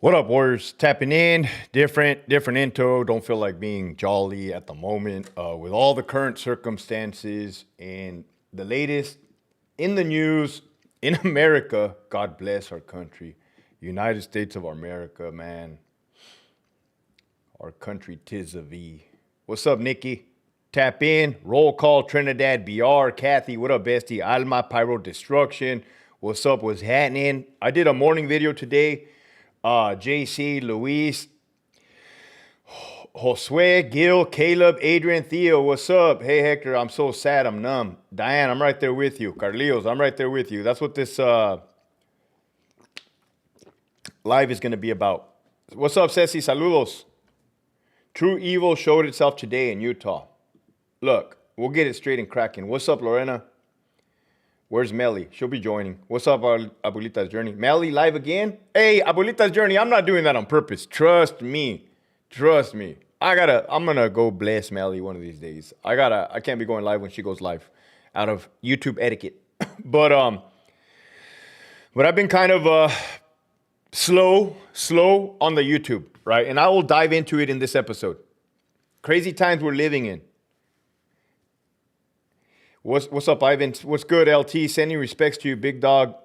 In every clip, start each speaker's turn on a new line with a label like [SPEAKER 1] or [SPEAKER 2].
[SPEAKER 1] What up, Warriors? Tapping in, different intro. Don't feel like being jolly at the moment with all the current circumstances and the latest in the news in America. God bless our country, United States of America, man. Our country, tis of thee. What's up, Nikki? Tap in, roll call, Trinidad, BR, Kathy. What up, bestie? Alma, Pyro Destruction. What's up? What's happening? I did a morning video today. JC, Luis, Josue, Gil, Caleb, Adrian, Theo, what's up? Hey, Hector, I'm so sad, I'm numb. Diane, I'm right there with you. Carlios, I'm right there with you. That's what this live is going to be about. What's up, Ceci? Saludos. True evil showed itself today in Utah. Look, we'll get it straight and cracking. What's up, Lorena? Where's Melly? She'll be joining. What's up, Abuelita's Journey? Melly, live again? Hey, Abuelita's Journey, I'm not doing that on purpose. Trust me. Trust me. I'm going to go bless Melly one of these days. I can't be going live when she goes live out of YouTube etiquette. But I've been kind of slow on the YouTube, right? And I will dive into it in this episode. Crazy times we're living in. What's up, Ivan? What's good, LT? Sending respects to you, big dog.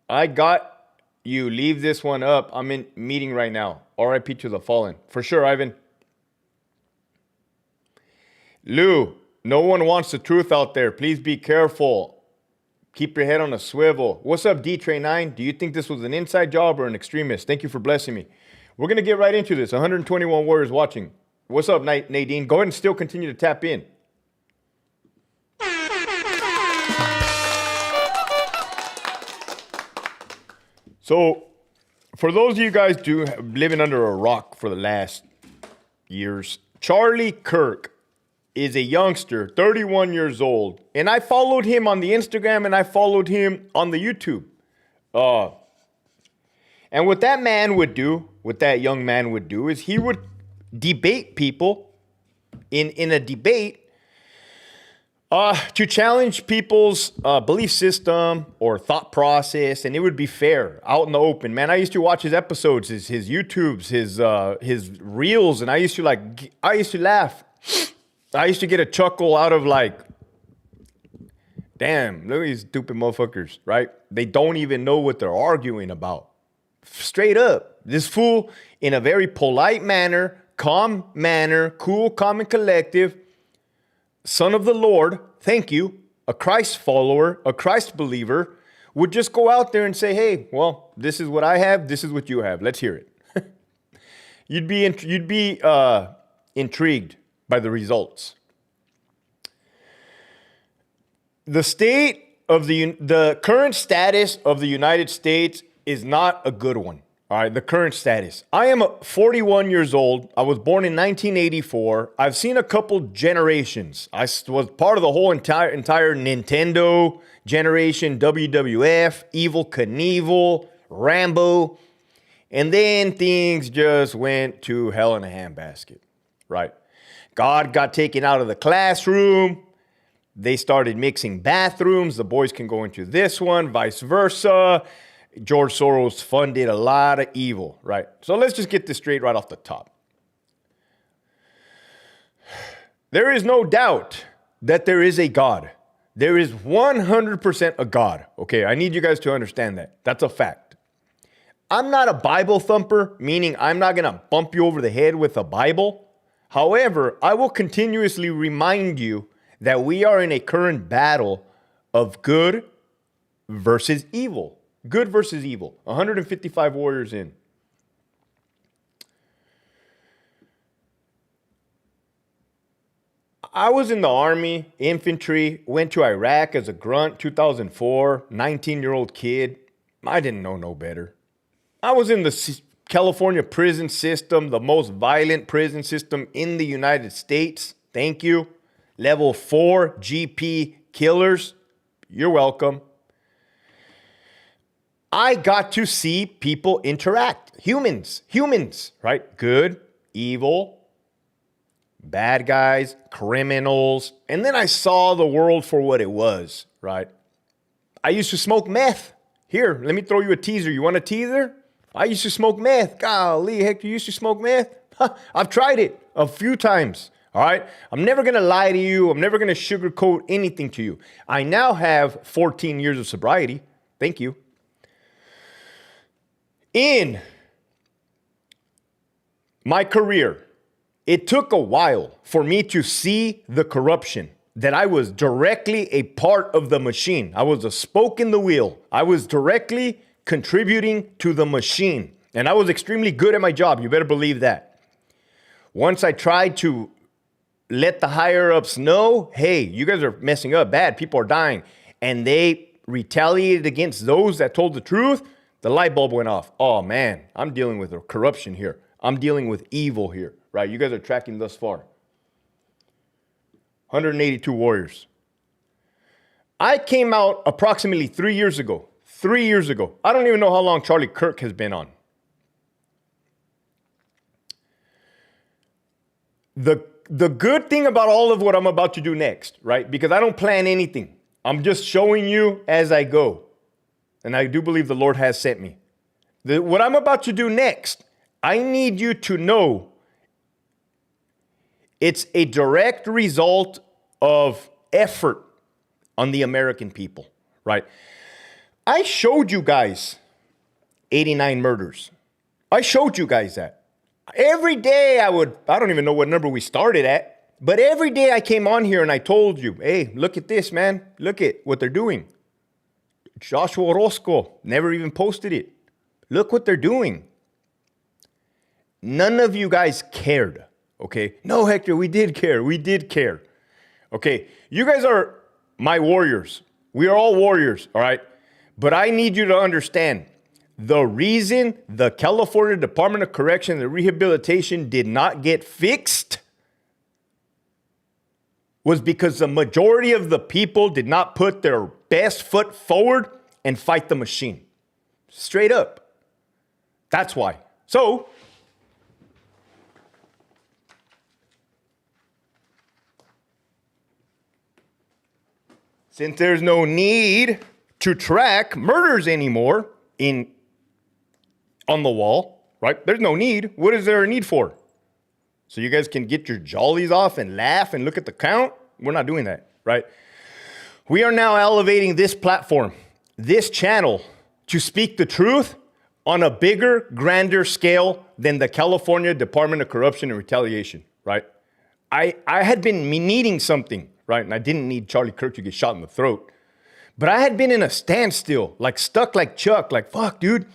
[SPEAKER 1] I got you. Leave this one up. I'm in meeting right now. RIP to the fallen. For sure, Ivan. Lou, no one wants the truth out there. Please be careful. Keep your head on a swivel. What's up, D-Tray9? Do you think this was an inside job or an extremist? Thank you for blessing me. We're going to get right into this. 121 Warriors watching. What's up, Nadine? Go ahead and still continue to tap in. So, for those of you guys living under a rock for the last years, Charlie Kirk is a youngster, 31 years old, and I followed him on the Instagram and I followed him on the YouTube. And what that young man would do, is he would debate people in a debate to challenge people's belief system or thought process, and it would be fair, out in the open. Man, I used to watch his episodes, his YouTubes, his reels, and I used to laugh. I used to get a chuckle out of like, damn, look at these stupid motherfuckers, right? They don't even know what they're arguing about. Straight up, this fool, in a very polite manner, calm manner, cool, calm, and collective, son of the Lord, thank you, a Christ follower, a Christ believer, would just go out there and say, hey, well, this is what I have, this is what you have. Let's hear it. You'd be intrigued by the results. The current status of the United States is not a good one. All right, the current status. I am 41 years old. I was born in 1984. I've seen a couple generations. I was part of the whole entire Nintendo generation, WWF, Evel Knievel, Rambo. And then things just went to hell in a handbasket, right? God got taken out of the classroom. They started mixing bathrooms. The boys can go into this one, vice versa. George Soros funded a lot of evil, right? So let's just get this straight right off the top. There is no doubt that there is a God. There is 100% a God. Okay, I need you guys to understand that. That's a fact. I'm not a Bible thumper, meaning I'm not going to bump you over the head with a Bible. However, I will continuously remind you that we are in a current battle of good versus evil. Good versus evil. 155 warriors in. I was in the Army, infantry, went to Iraq as a grunt, 2004, 19-year-old kid. I didn't know no better. I was in the California prison system, the most violent prison system in the United States. Thank you. Level 4 GP killers. You're welcome. I got to see people interact. Humans, right? Good, evil, bad guys, criminals. And then I saw the world for what it was, right? I used to smoke meth. Here, let me throw you a teaser. You want a teaser? I used to smoke meth. Golly, Hector, you used to smoke meth? I've tried it a few times. All right. I'm never going to lie to you. I'm never going to sugarcoat anything to you. I now have 14 years of sobriety. Thank you. In my career, it took a while for me to see the corruption, that I was directly a part of the machine. I was a spoke in the wheel. I was directly contributing to the machine. And I was extremely good at my job. You better believe that. Once I tried to let the higher ups know, hey, you guys are messing up bad. People are dying. And they retaliated against those that told the truth. The light bulb went off. Oh, man, I'm dealing with corruption here. I'm dealing with evil here, right? You guys are tracking thus far. 182 warriors. I came out approximately 3 years ago. 3 years ago. I don't even know how long Charlie Kirk has been on. The good thing about all of what I'm about to do next, right? Because I don't plan anything. I'm just showing you as I go. And I do believe the Lord has sent me. What I'm about to do next, I need you to know it's a direct result of effort on the American people, right? I showed you guys 89 murders. I showed you guys that. Every day I don't even know what number we started at, but every day I came on here and I told you, hey, look at this, man. Look at what they're doing. Joshua Orozco never even posted it. Look what they're doing. None of you guys cared, okay? No, Hector, we did care. We did care. Okay, you guys are my warriors. We are all warriors, all right? But I need you to understand, the reason the California Department of Corrections and Rehabilitation did not get fixed was because the majority of the people did not put their best foot forward and fight the machine. Straight up. That's why. So, since there's no need to track murders anymore on the wall, right? There's no need. What is there a need for? So you guys can get your jollies off and laugh and look at the count? We're not doing that, right? We are now elevating this platform, this channel, to speak the truth on a bigger, grander scale than the California Department of Corruption and Retaliation, right? I had been needing something, right? And I didn't need Charlie Kirk to get shot in the throat. But I had been in a standstill, like stuck like Chuck, like, fuck, dude.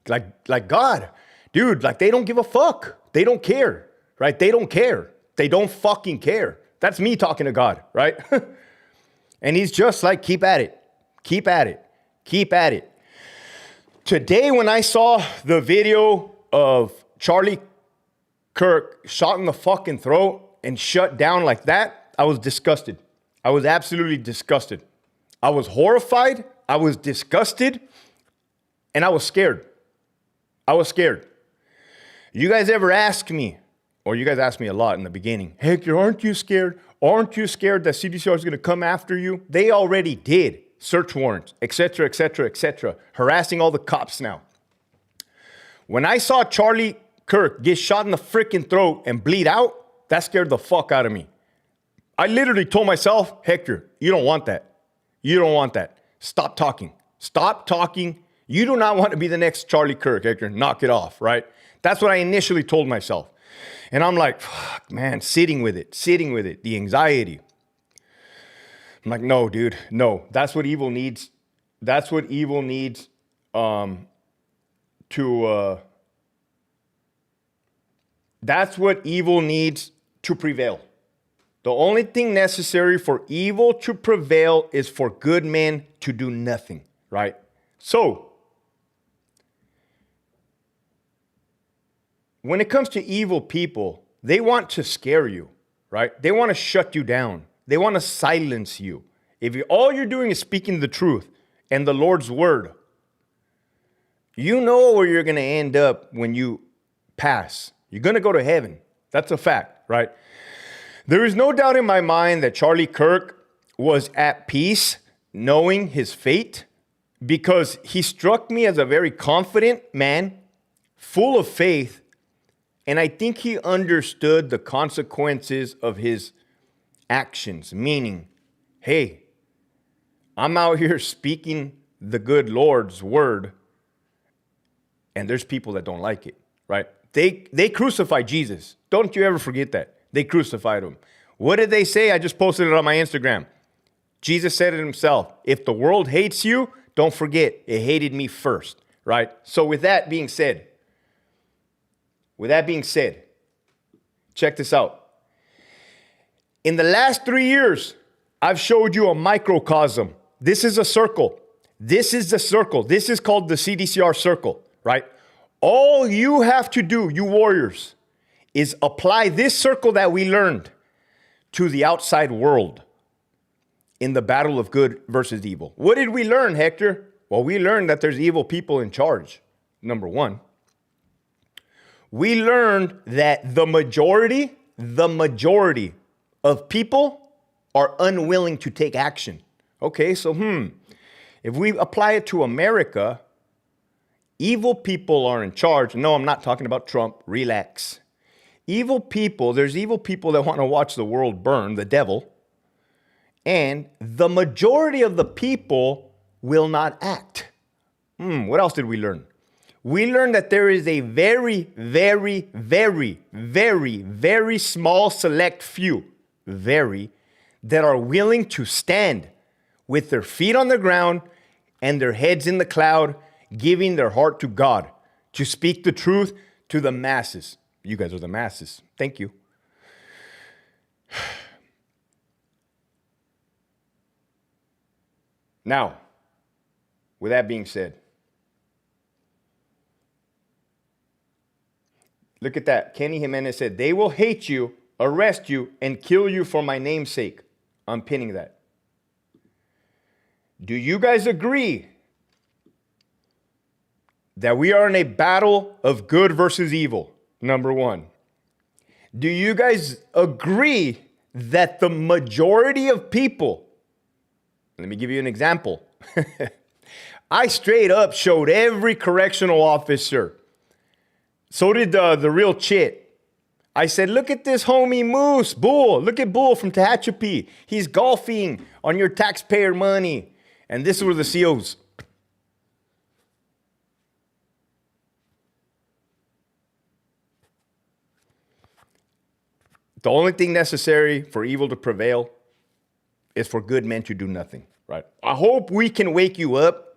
[SPEAKER 1] Like God, dude, like they don't give a fuck. They don't care, right? They don't care. They don't fucking care. That's me talking to God, right? And he's just like, keep at it. Keep at it. Keep at it. Today, when I saw the video of Charlie Kirk shot in the fucking throat and shut down like that, I was disgusted. I was absolutely disgusted. I was horrified. I was disgusted. And I was scared. I was scared. You guys ever ask me, or you guys asked me a lot in the beginning, Hector, aren't you scared? Aren't you scared that CDCR is going to come after you? They already did. Search warrants, etc., etc., etc., harassing all the cops now. When I saw Charlie Kirk get shot in the freaking throat and bleed out, that scared the fuck out of me. I literally told myself, Hector, you don't want that. You don't want that. Stop talking. Stop talking. You do not want to be the next Charlie Kirk, Hector. Knock it off, right? That's what I initially told myself. And I'm like, fuck, man, sitting with it, the anxiety. I'm like, no, dude, no. That's what evil needs. That's what evil needs that's what evil needs to prevail. The only thing necessary for evil to prevail is for good men to do nothing, right? So, when it comes to evil people, they want to scare you, right? They want to shut you down. They want to silence you. If all you're doing is speaking the truth and the Lord's word, you know where you're going to end up when you pass. You're going to go to heaven. That's a fact, right? There is no doubt in my mind that Charlie Kirk was at peace knowing his fate, because he struck me as a very confident man, full of faith, and I think he understood the consequences of his actions, meaning, hey, I'm out here speaking the good Lord's word, and there's people that don't like it, right? They crucified Jesus. Don't you ever forget that. They crucified him. What did they say? I just posted it on my Instagram. Jesus said it himself. If the world hates you, don't forget, it hated me first, right? So with that being said, check this out. In the last 3 years, I've showed you a microcosm. This is a circle. This is the circle. This is called the CDCR circle, right? All you have to do, you warriors, is apply this circle that we learned to the outside world in the battle of good versus evil. What did we learn, Hector? Well, we learned that there's evil people in charge, number one. We learned that the majority of people are unwilling to take action. Okay, so if we apply it to America, evil people are in charge. No, I'm not talking about Trump. Relax. Evil people, there's evil people that want to watch the world burn, the devil. And the majority of the people will not act. What else did we learn? We learned that there is a very, very, very, very, very small select few, that are willing to stand with their feet on the ground and their heads in the cloud, giving their heart to God, to speak the truth to the masses. You guys are the masses. Thank you. Now, with that being said, look at that. Kenny Jimenez said, they will hate you, arrest you, and kill you for my name's sake. I'm pinning that. Do you guys agree that we are in a battle of good versus evil? Number one. Do you guys agree that the majority of people, let me give you an example. I straight up showed every correctional officer. So did the real Chit. I said, look at this homie Moose, Bull. Look at Bull from Tehachapi. He's golfing on your taxpayer money. And this were the COs. The only thing necessary for evil to prevail is for good men to do nothing, right? I hope we can wake you up.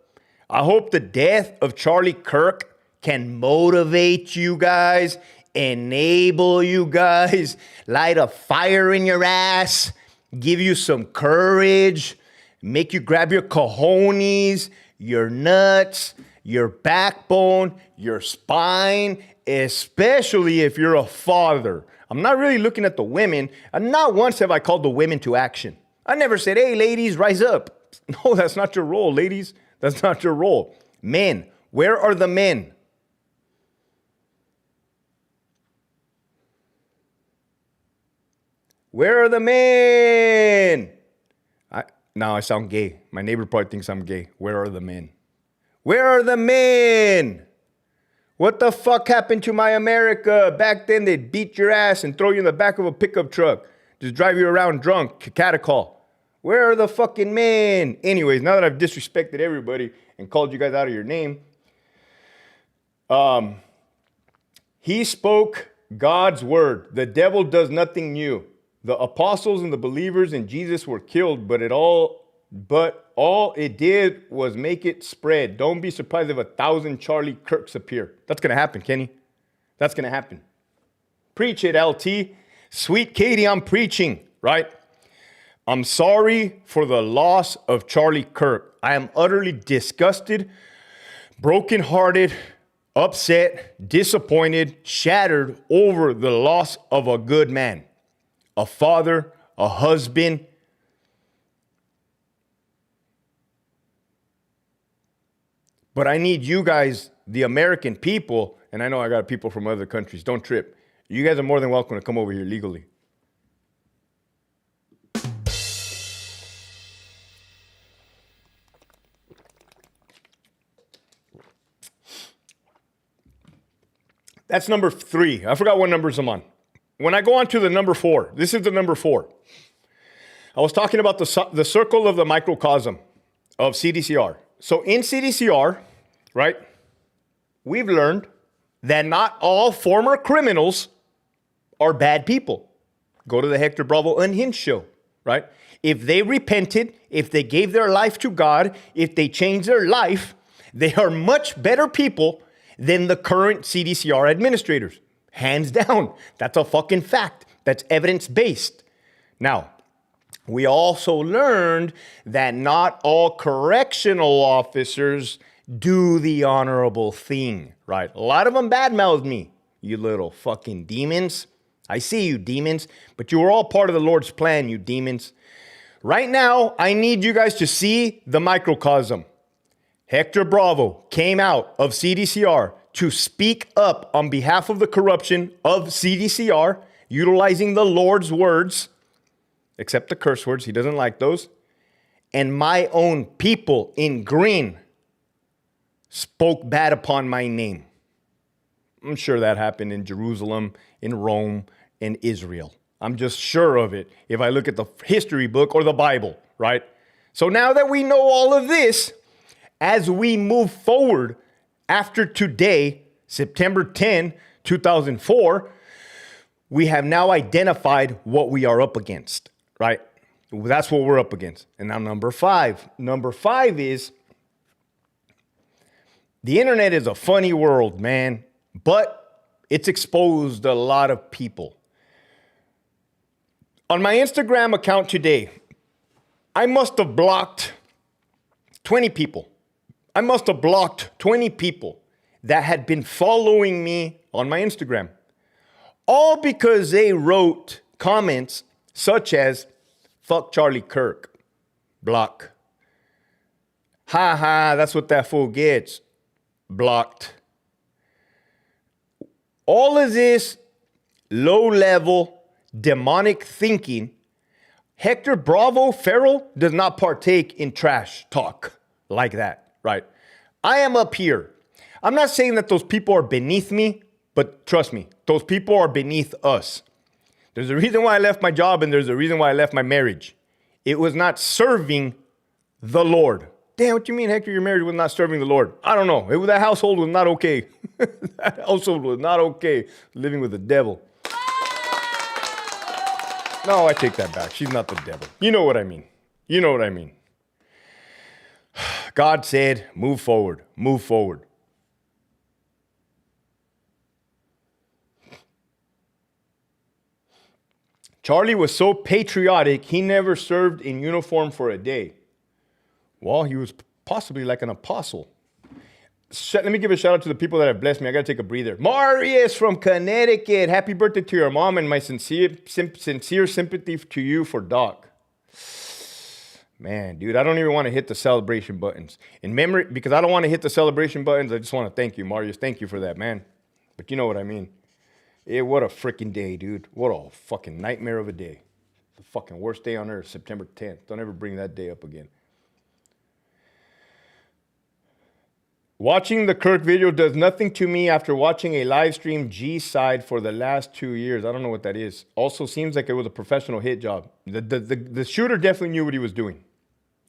[SPEAKER 1] I hope the death of Charlie Kirk can motivate you guys, enable you guys, light a fire in your ass, give you some courage, make you grab your cojones, your nuts, your backbone, your spine, especially if you're a father. I'm not really looking at the women. And not once have I called the women to action. I never said, hey, ladies, rise up. No, that's not your role, ladies. That's not your role. Men, where are the men? Where are the men? Now I sound gay. My neighbor probably thinks I'm gay. Where are the men? Where are the men? What the fuck happened to my America? Back then they'd beat your ass and throw you in the back of a pickup truck. Just drive you around drunk, catacall. Where are the fucking men? Anyways, now that I've disrespected everybody and called you guys out of your name, he spoke God's word. The devil does nothing new. The apostles and the believers in Jesus were killed, but all it did was make it spread. Don't be surprised if 1,000 Charlie Kirks appear. That's going to happen, Kenny. That's going to happen. Preach it, LT. Sweet Katie, I'm preaching, right? I'm sorry for the loss of Charlie Kirk. I am utterly disgusted, brokenhearted, upset, disappointed, shattered over the loss of a good man, a father, a husband. But I need you guys, the American people, and I know I got people from other countries, don't trip. You guys are more than welcome to come over here legally. That's number 3. I forgot what numbers I'm on. When I go on to the number 4, this is the number 4. I was talking about the circle of the microcosm of CDCR. So in CDCR, right, we've learned that not all former criminals are bad people. Go to the Hector Bravo Unhinged show, right? If they repented, if they gave their life to God, if they changed their life, they are much better people than the current CDCR administrators. Hands down. That's a fucking fact. That's evidence-based. Now, we also learned that not all correctional officers do the honorable thing, right? A lot of them badmouthed me, you little fucking demons. I see you, demons, but you were all part of the Lord's plan, you demons. Right now, I need you guys to see the microcosm. Hector Bravo came out of CDCR to speak up on behalf of the corruption of CDCR, utilizing the Lord's words, except the curse words. He doesn't like those. And my own people in green spoke bad upon my name. I'm sure that happened in Jerusalem, in Rome, in Israel. I'm just sure of it if I look at the history book or the Bible, right? So now that we know all of this, as we move forward after today, September 10, 2004, we have now identified what we are up against, right? That's what we're up against. And now number 5. Number 5 is the internet is a funny world, man, but it's exposed a lot of people. On my Instagram account today, I must have blocked 20 people. I must have blocked 20 people that had been following me on my Instagram. All because they wrote comments such as, fuck Charlie Kirk, block. Ha ha, that's what that fool gets, blocked. All of this low-level demonic thinking, Hector Bravo Farrell does not partake in trash talk like that, right? I am up here. I'm not saying that those people are beneath me, but trust me, those people are beneath us. There's a reason why I left my job and there's a reason why I left my marriage. It was not serving the Lord. Damn, what you mean, Hector, your marriage was not serving the Lord? I don't know. That household was not okay. That household was not okay, living with the devil. No, I take that back. She's not the devil. You know what I mean. You know what I mean. God said, move forward, move forward. Charlie was so patriotic, he never served in uniform for a day. Well, he was possibly like an apostle. Let me give a shout out to the people that have blessed me. I got to take a breather. Marius from Connecticut. Happy birthday to your mom and my sincere sympathy to you for Doc. Man, dude, I don't even want to hit the celebration buttons. In memory, because I don't want to hit the celebration buttons, I just want to thank you, Marius. Thank you for that, man. But you know what I mean. What a freaking day, dude. What a fucking nightmare of a day. The fucking worst day on earth, September 10th. Don't ever bring that day up again. Watching the Kirk video does nothing to me after watching a live stream G-side for the last 2 years. I don't know what that is. Also seems like it was a professional hit job. The shooter definitely knew what he was doing,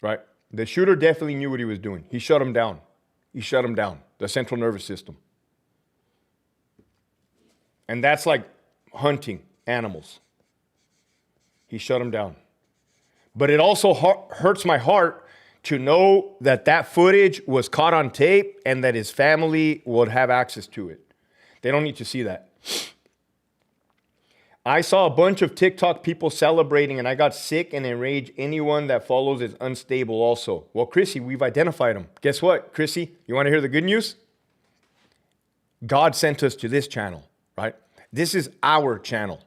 [SPEAKER 1] right? The shooter definitely knew what he was doing. He shut him down. He shut him down, the central nervous system. And that's like hunting animals. He shut him down. But it also hurts my heart to know that that footage was caught on tape and that his family would have access to it. They don't need to see that. I saw a bunch of TikTok people celebrating and I got sick and enraged. Anyone that follows is unstable also. Well, Chrissy, we've identified him. Guess what, Chrissy? You want to hear the good news? God sent us to this channel, right? This is our channel.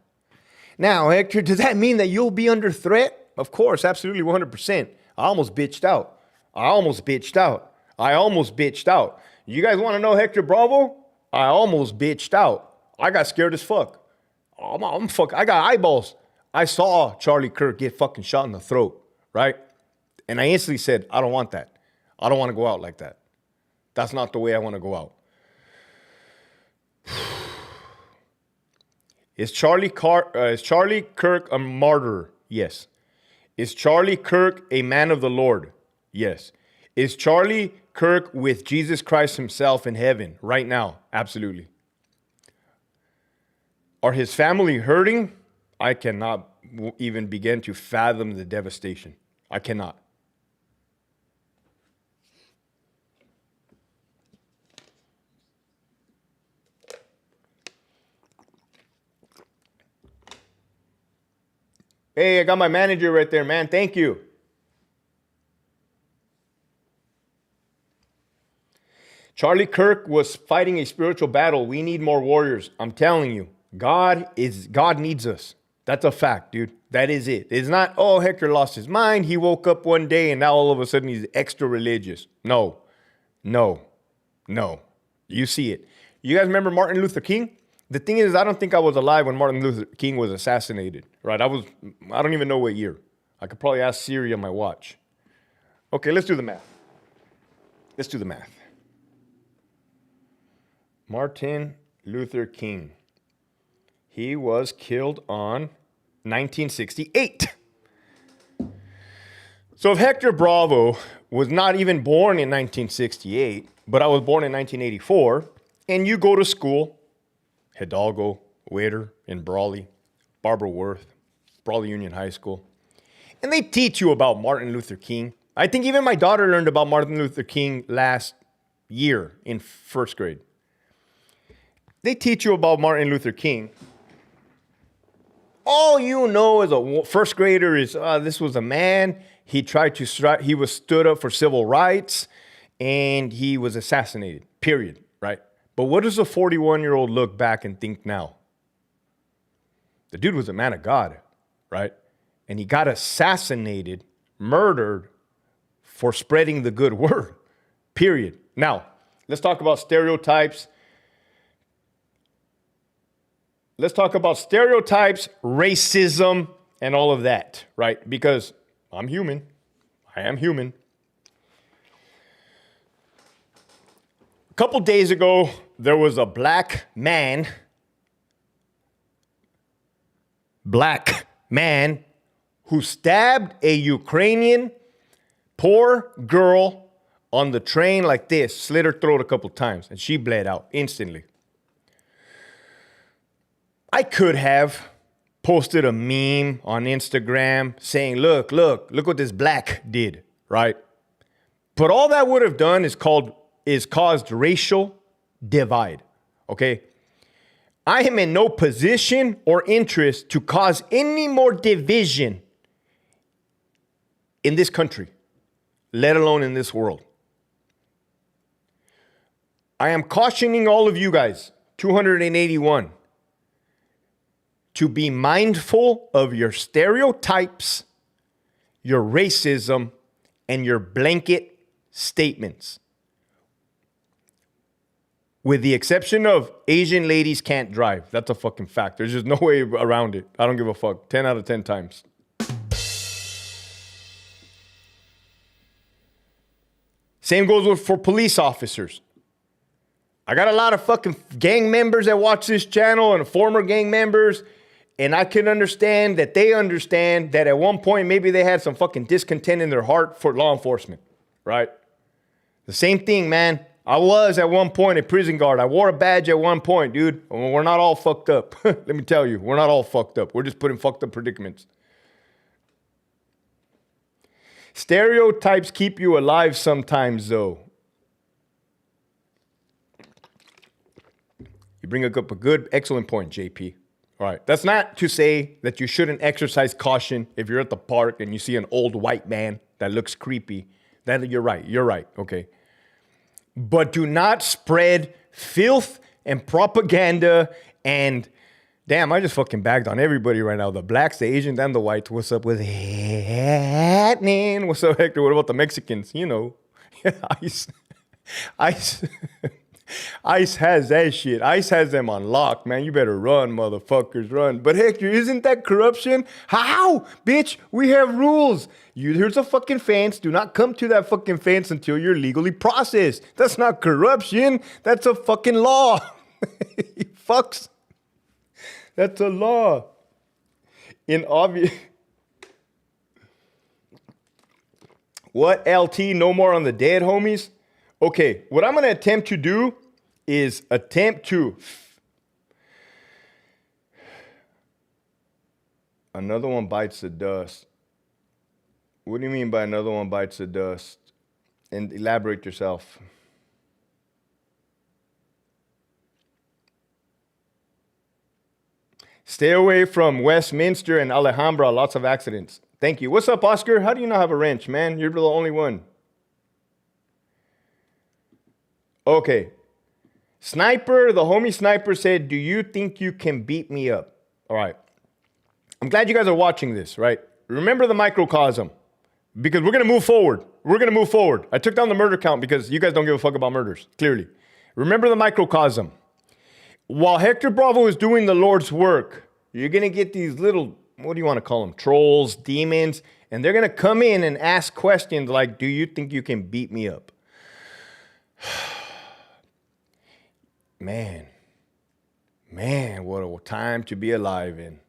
[SPEAKER 1] Now, Hector, does that mean that you'll be under threat? Of course, absolutely 100%. I almost bitched out. You guys want to know Hector Bravo? I almost bitched out. I got scared as fuck. I got eyeballs. I saw Charlie Kirk get fucking shot in the throat, right? And I instantly said, I don't want that. I don't want to go out like that. That's not the way I want to go out. Is Charlie Kirk a martyr? Yes. Is Charlie Kirk a man of the Lord? Yes. Is Charlie Kirk with Jesus Christ himself in heaven right now? Absolutely. Are his family hurting? I cannot even begin to fathom the devastation. I cannot. Hey, I got my manager right there, man. Thank you. Charlie Kirk was fighting a spiritual battle. We need more warriors. I'm telling you, God needs us. That's a fact, dude. That is it. It's not, oh, Hector lost his mind. He woke up one day and now all of a sudden he's extra religious. No. You see it. You guys remember Martin Luther King? The thing is, I don't think I was alive when Martin Luther King was assassinated, right? I don't even know what year. I could probably ask Siri on my watch. Okay, let's do the math. Martin Luther King. He was killed on 1968. So if Hector Bravo was not even born in 1968, but I was born in 1984, and you go to school, Hidalgo, Waiter, in Brawley, Barbara Worth, Brawley Union High School, and they teach you about Martin Luther King. I think even my daughter learned about Martin Luther King last year in first grade. They teach you about Martin Luther King. All you know as a first grader is, this was a man. He was stood up for civil rights, and he was assassinated, period, right? But what does a 41-year-old look back and think now? The dude was a man of God, right? And he got assassinated, murdered for spreading the good word, period. Now, let's talk about stereotypes. Racism, and all of that, right? Because I'm human. I am human. A couple days ago, there was a black man who stabbed a Ukrainian poor girl on the train like this, slit her throat a couple times, and she bled out instantly. I could have posted a meme on Instagram saying, look what this black did, right? But all that would have done is caused racial divide, okay? I am in no position or interest to cause any more division in this country, let alone in this world. I am cautioning all of you guys, 281, to be mindful of your stereotypes, your racism, and your blanket statements. With the exception of Asian ladies can't drive. That's a fucking fact. There's just no way around it. I don't give a fuck. 10 out of 10 times. Same goes for police officers. I got a lot of fucking gang members that watch this channel and former gang members. And I can understand that they understand that at one point, maybe they had some fucking discontent in their heart for law enforcement, right? The same thing, man. I was at one point a prison guard. I wore a badge at one point, dude. We're not all fucked up. Let me tell you, we're not all fucked up. We're just put in fucked up predicaments. Stereotypes keep you alive sometimes, though. You bring up a good, excellent point, JP. All right. That's not to say that you shouldn't exercise caution if you're at the park and you see an old white man that looks creepy. Then you're right. Okay. But do not spread filth and propaganda and damn, I just fucking bagged on everybody right now. The blacks, the Asians, and the whites. What's up with happening? What's up, Hector? What about the Mexicans? You know, Ice has that shit. Ice has them on lock, man. You better run, motherfuckers, run. But Hector, isn't that corruption? How? Bitch, we have rules. Here's a fucking fence. Do not come to that fucking fence until you're legally processed. That's not corruption. That's a fucking law. You fucks. That's a law. In obvious. What LT? No more on the dead, homies? Okay, what I'm going to attempt to do is another one bites the dust. What do you mean by another one bites the dust? And elaborate yourself. Stay away from Westminster and Alhambra. Lots of accidents. Thank you. What's up, Oscar? How do you not have a wrench, man? You're the only one. Okay. Sniper, the homie Sniper said, do you think you can beat me up? All right. I'm glad you guys are watching this, right? Remember the microcosm, because we're going to move forward. We're going to move forward. I took down the murder count because you guys don't give a fuck about murders, clearly. Remember the microcosm. While Hector Bravo is doing the Lord's work, you're going to get these little, what do you want to call them? Trolls, demons, and they're going to come in and ask questions like, do you think you can beat me up? Man, what a time to be alive in.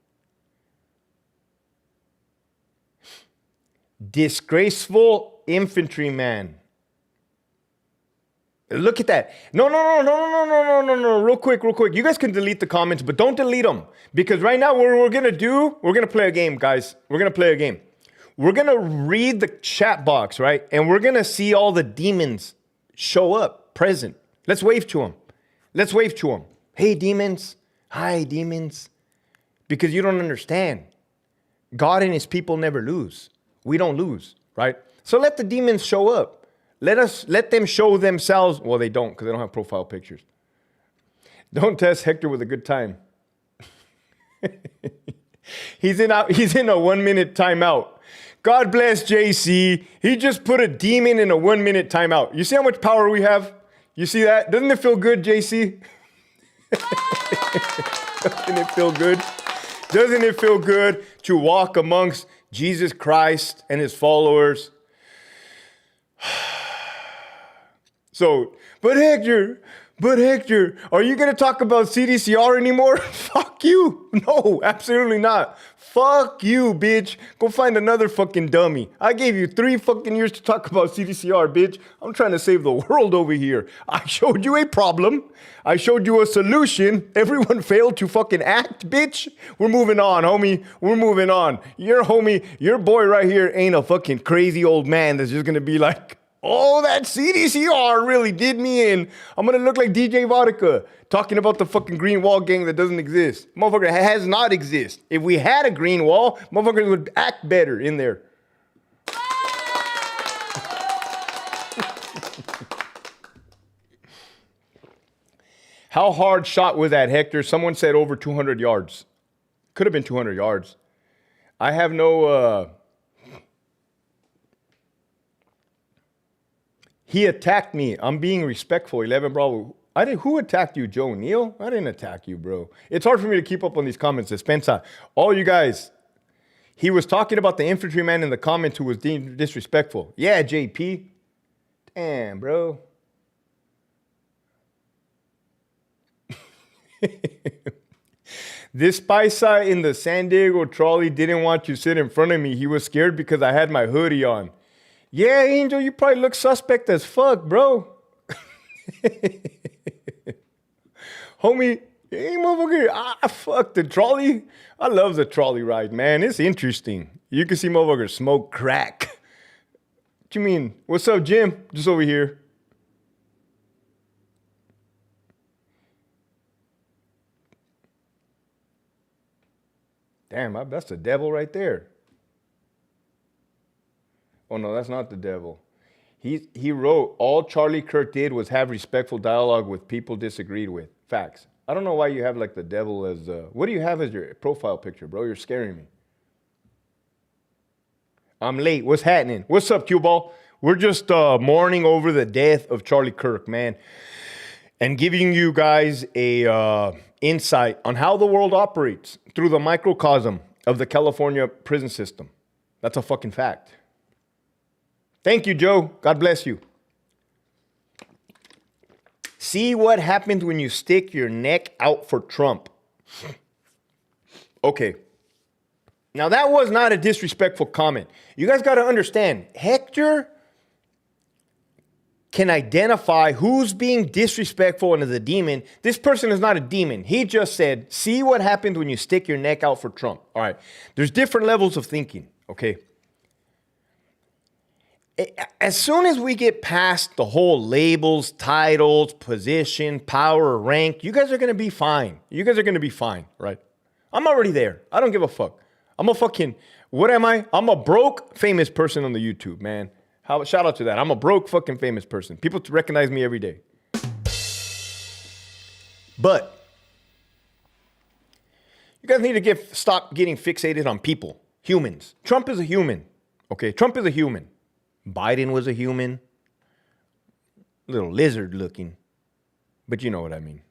[SPEAKER 1] Disgraceful infantryman. Look at that. No. Real quick. You guys can delete the comments, but don't delete them. Because right now, what we're going to play a game, guys. We're going to play a game. We're going to read the chat box, right? And we're going to see all the demons show up, present. Let's wave to them. Hey, demons. Hi, demons. Because you don't understand. God and his people never lose. We don't lose, right? So let the demons show up. Let them show themselves. Well, they don't, because they don't have profile pictures. Don't test Hector with a good time. He's in a 1-minute timeout. God bless JC. He just put a demon in a 1-minute timeout. You see how much power we have? You see that? Doesn't it feel good, JC? Doesn't it feel good? Doesn't it feel good to walk amongst Jesus Christ and his followers? So, but Hector, are you going to talk about CDCR anymore? Fuck you. No, absolutely not. Fuck you, bitch. Go find another fucking dummy. I gave you 3 fucking years to talk about CDCR, bitch. I'm trying to save the world over here. I showed you a problem. I showed you a solution. Everyone failed to fucking act, bitch. We're moving on, homie. We're moving on. Your boy right here ain't a fucking crazy old man that's just going to be like, oh, that CDCR really did me in. I'm going to look like DJ Vodka talking about the fucking green wall gang that doesn't exist. Motherfucker has not exist. If we had a green wall, motherfuckers would act better in there. How hard shot was that, Hector? Someone said over 200 yards. Could have been 200 yards. I have no... He attacked me. I'm being respectful. 11 Bravo. Who attacked you, Joe Neal? I didn't attack you, bro. It's hard for me to keep up on these comments. Dispensa. All you guys. He was talking about the infantryman in the comments who was disrespectful. Yeah, JP. Damn, bro. This paisa in the San Diego trolley didn't want to sit in front of me. He was scared because I had my hoodie on. Yeah, Angel, you probably look suspect as fuck, bro. Homie, hey, motherfucker, fuck the trolley. I love the trolley ride, man. It's interesting. You can see motherfuckers smoke crack. What you mean? What's up, Jim? Just over here. Damn, that's the devil right there. Oh, no, that's not the devil. He wrote, all Charlie Kirk did was have respectful dialogue with people disagreed with. Facts. I don't know why you have like the devil as, what do you have as your profile picture, bro? You're scaring me. I'm late. What's happening? What's up, Cue Ball? We're just mourning over the death of Charlie Kirk, man. And giving you guys a insight on how the world operates through the microcosm of the California prison system. That's a fucking fact. Thank you, Joe. God bless you. See what happens when you stick your neck out for Trump. Okay. Now, that was not a disrespectful comment. You guys got to understand, Hector can identify who's being disrespectful and is a demon. This person is not a demon. He just said, see what happens when you stick your neck out for Trump. All right. There's different levels of thinking, okay? As soon as we get past the whole labels, titles, position, power, rank, you guys are going to be fine. You guys are going to be fine, right? I'm already there. I don't give a fuck. I'm a fucking, what am I? I'm a broke famous person on the YouTube, man. Shout out to that. I'm a broke fucking famous person. People recognize me every day. But you guys need to stop getting fixated on people, humans. Trump is a human, okay? Trump is a human. Biden was a human. Little lizard looking. But you know what I mean.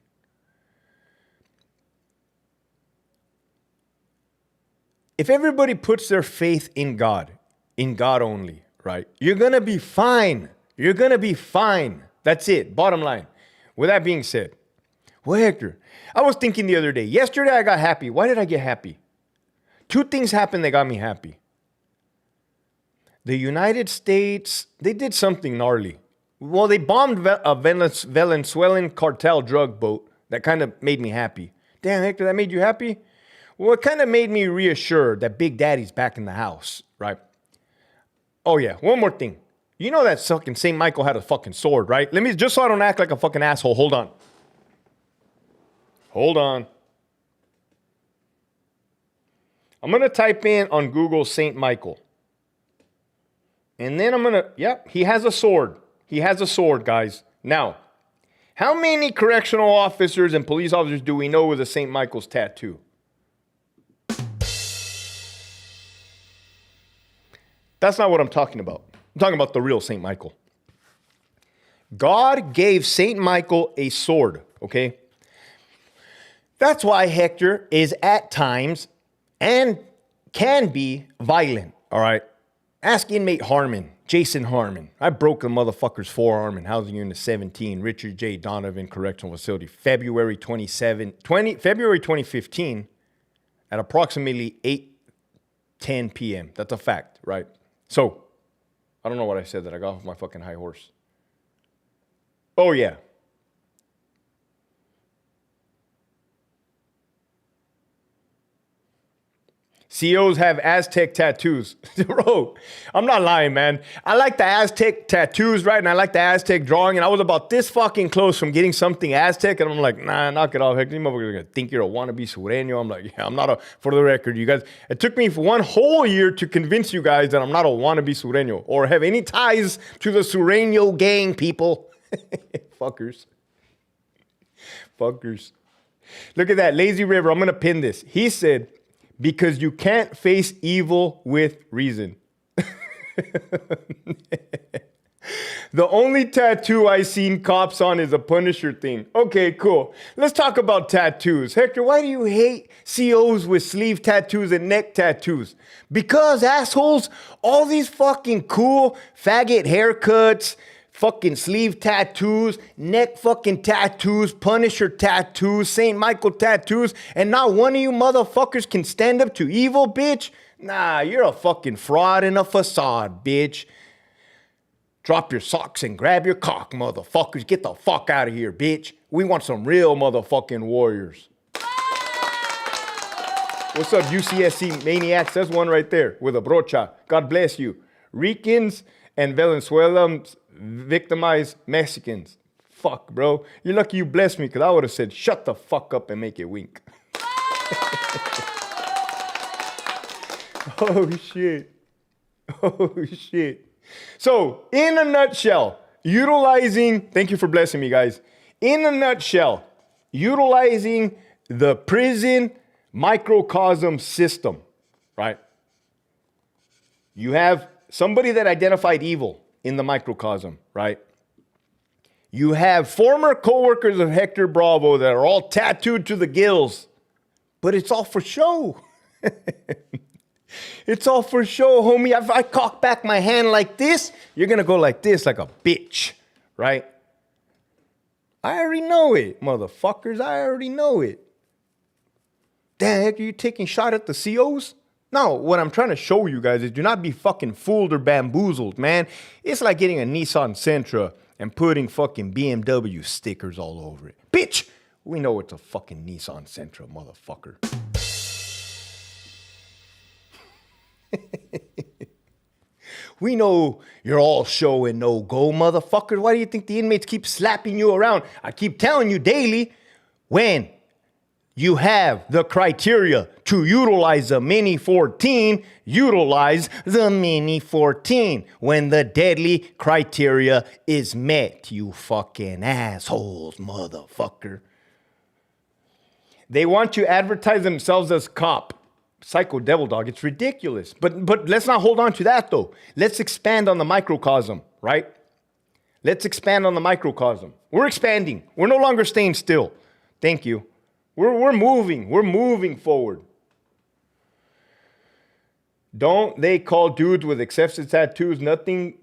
[SPEAKER 1] If everybody puts their faith in God only, right? You're going to be fine. You're going to be fine. That's it. Bottom line. With that being said, well, Hector, I was thinking the other day. Yesterday, I got happy. Why did I get happy? Two things happened that got me happy. The United States, they did something gnarly. Well, they bombed a Venezuelan cartel drug boat. That kind of made me happy. Damn, Hector, that made you happy? Well, it kind of made me reassured that Big Daddy's back in the house, right? Oh, yeah. One more thing. You know that fucking St. Michael had a fucking sword, right? Let me, just so I don't act like a fucking asshole. Hold on. Hold on. I'm going to type in on Google St. Michael. And then I'm going to, yep, he has a sword. He has a sword, guys. Now, how many correctional officers and police officers do we know with a St. Michael's tattoo? That's not what I'm talking about. I'm talking about the real St. Michael. God gave St. Michael a sword, okay? That's why Hector is at times and can be violent, all right? Ask inmate Harmon, Jason Harmon. I broke the motherfucker's forearm in housing unit 17, Richard J. Donovan Correctional Facility, February 2015 at approximately 8:10 p.m. That's a fact, right? So, I don't know what I said that I got off my fucking high horse. Oh, yeah. COs have Aztec tattoos. Bro, I'm not lying, man. I like the Aztec tattoos, right? And I like the Aztec drawing. And I was about this fucking close from getting something Aztec. And I'm like, nah, knock it off. Heck, these motherfuckers are going to think you're a wannabe sureño. I'm like, yeah, I'm not a, for the record, you guys. It took me for one whole year to convince you guys that I'm not a wannabe sureño or have any ties to the sureño gang, people. Fuckers. Fuckers. Look at that. Lazy River. I'm going to pin this. He said, because you can't face evil with reason. The only tattoo I seen cops on is a Punisher thing. Okay, cool. Let's talk about tattoos. Hector, why do you hate COs with sleeve tattoos and neck tattoos? Because, assholes, all these fucking cool faggot haircuts, fucking sleeve tattoos, neck fucking tattoos, Punisher tattoos, St. Michael tattoos, and not one of you motherfuckers can stand up to evil, bitch? Nah, you're a fucking fraud and a facade, bitch. Drop your socks and grab your cock, motherfuckers. Get the fuck out of here, bitch. We want some real motherfucking warriors. What's up, UCSC maniacs? There's one right there with a brocha. God bless you. Ricans and Venezuelans victimize Mexicans. Fuck, bro. You're lucky you blessed me because I would have said, shut the fuck up and make it wink. Oh, shit. Oh, shit. So, in a nutshell, thank you for blessing me, guys. In a nutshell, utilizing the prison microcosm system, right? You have somebody that identified evil in the microcosm, right? You have former co-workers of Hector Bravo that are all tattooed to the gills, but it's all for show. It's all for show, homie. If I cock back my hand like this, you're going to go like this, like a bitch, right? I already know it, motherfuckers. I already know it. damn, Hector, you taking shot at the COs? No, what I'm trying to show you guys is do not be fucking fooled or bamboozled, man. It's like getting a Nissan Sentra and putting fucking BMW stickers all over it. Bitch, we know it's a fucking Nissan Sentra, motherfucker. We know you're all show and no go, motherfuckers. Why do you think the inmates keep slapping you around? I keep telling you daily, when you have the criteria to utilize the Mini 14, utilize the Mini 14 when the deadly criteria is met, you fucking assholes, motherfucker. They want to advertise themselves as cop. Psycho devil dog, it's ridiculous. But let's not hold on to that though. Let's expand on the microcosm, right? Let's expand on the microcosm. We're expanding. We're no longer staying still. Thank you. We're moving. We're moving forward. Don't they call dudes with excessive tattoos nothing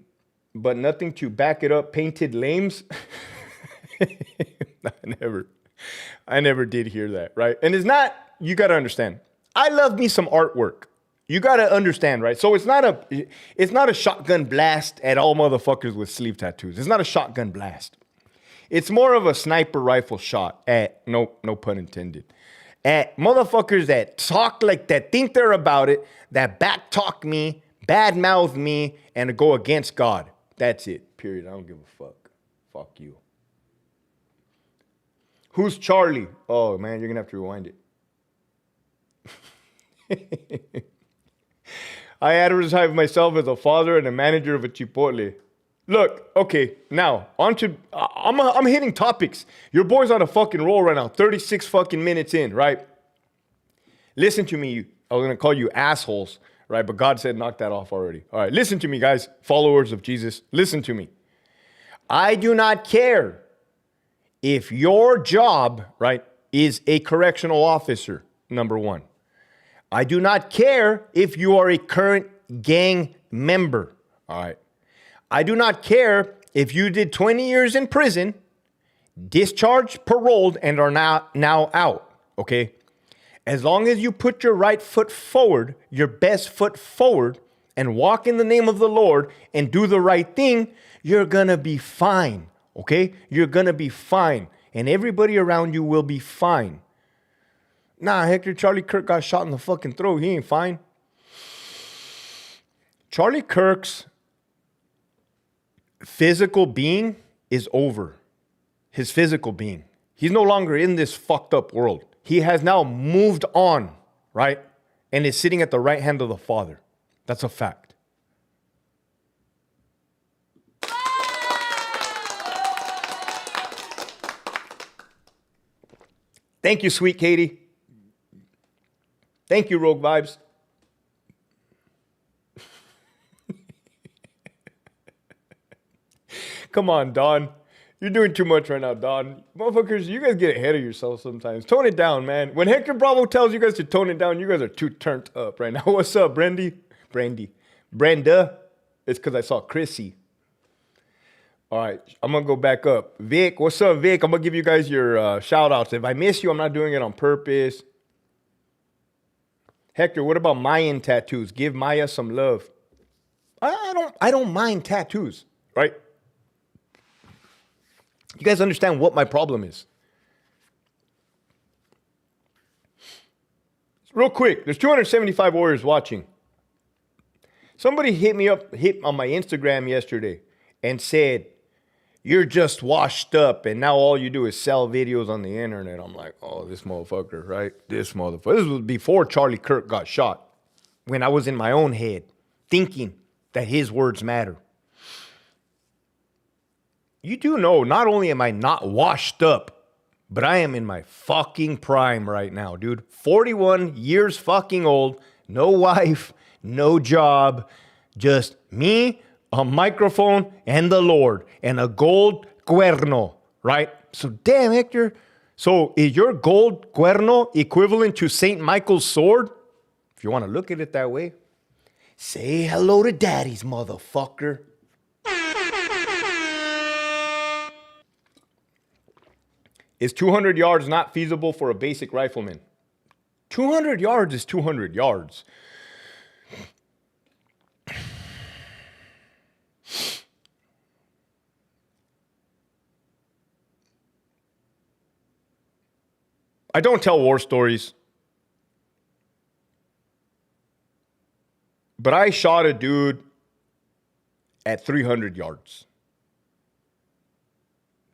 [SPEAKER 1] to back it up, painted lames? I never did hear that, right? And it's not, you got to understand. I love me some artwork. You got to understand, right? So it's not a shotgun blast at all motherfuckers with sleeve tattoos. It's not a shotgun blast. It's more of a sniper rifle shot at, no pun intended, at motherfuckers that talk like that, think they're about it, that back talk me, bad mouth me, and go against God. That's it, period. I don't give a fuck. Fuck you. Who's Charlie? Oh, man, you're going to have to rewind it. I advertise myself as a father and a manager of a Chipotle. Look, okay, now, I'm hitting topics. Your boy's on a fucking roll right now, 36 fucking minutes in, right? Listen to me. I was going to call you assholes, right? But God said knock that off already. All right, listen to me, guys, followers of Jesus. Listen to me. I do not care if your job, right, is a correctional officer, number one. I do not care if you are a current gang member, all right? I do not care if you did 20 years in prison, discharged, paroled, and are now out, okay? As long as you put your right foot forward, your best foot forward, and walk in the name of the Lord and do the right thing, you're gonna be fine, okay? You're gonna be fine, and everybody around you will be fine. Nah, Hector, Charlie Kirk got shot in the fucking throat. He ain't fine. Charlie Kirk's physical being is over. His physical being. He's no longer in this fucked up world. He has now moved on, right? And is sitting at the right hand of the Father. That's a fact. Thank you, sweet Katie. Thank you, Rogue Vibes. Come on, Don. You're doing too much right now, Don. Motherfuckers, you guys get ahead of yourselves sometimes. Tone it down, man. When Hector Bravo tells you guys to tone it down, you guys are too turned up right now. What's up, Brenda? It's because I saw Chrissy. All right, I'm going to go back up. Vic, what's up, Vic? I'm going to give you guys your shout-outs. If I miss you, I'm not doing it on purpose. Hector, what about Mayan tattoos? Give Maya some love. I don't mind tattoos, right? You guys understand what my problem is. Real quick, there's 275 warriors watching. Somebody hit on my Instagram yesterday and said, you're just washed up and now all you do is sell videos on the internet. I'm like, oh, this motherfucker, right? This motherfucker. This was before Charlie Kirk got shot, when I was in my own head thinking that his words matter. You do know, not only am I not washed up, but I am in my fucking prime right now, dude. 41 years fucking old, no wife, no job, just me, a microphone, and the Lord, and a gold cuerno, right? So damn, Hector. So is your gold cuerno equivalent to St. Michael's sword? If you want to look at it that way. Say hello to daddy's, motherfucker. Is 200 yards not feasible for a basic rifleman? 200 yards is 200 yards. I don't tell war stories. But I shot a dude at 300 yards.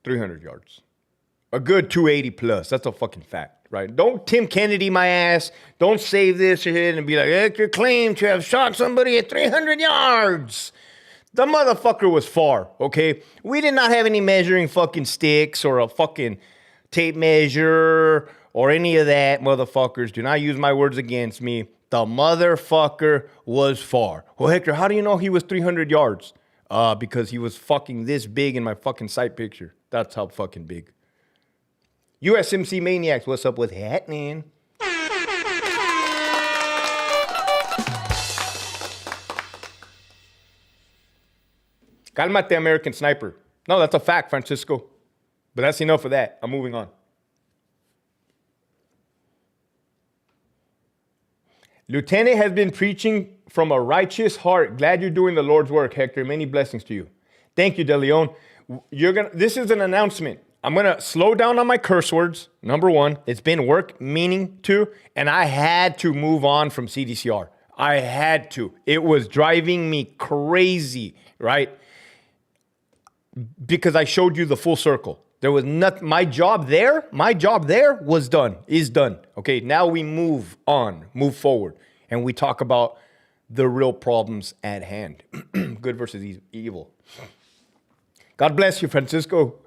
[SPEAKER 1] 300 yards. A good 280 plus. That's a fucking fact, right? Don't Tim Kennedy my ass. Don't save this shit and be like, Hector claimed to have shot somebody at 300 yards. The motherfucker was far, okay? We did not have any measuring fucking sticks or a fucking tape measure or any of that, motherfuckers. Do not use my words against me. The motherfucker was far. Well, Hector, how do you know he was 300 yards? Because he was fucking this big in my fucking sight picture. That's how fucking big. USMC Maniacs, what's up with happening? Calmate, American Sniper. No, that's a fact, Francisco. But that's enough of that. I'm moving on. Lieutenant has been preaching from a righteous heart. Glad you're doing the Lord's work, Hector. Many blessings to you. Thank you, De Leon. This is an announcement. I'm going to slow down on my curse words. Number one, it's been work meaning to, and I had to move on from CDCR. I had to. It was driving me crazy, right? Because I showed you the full circle. There was not my job there was done, is done. Okay, now we move on, move forward, and we talk about the real problems at hand. Good versus evil. God bless you, Francisco.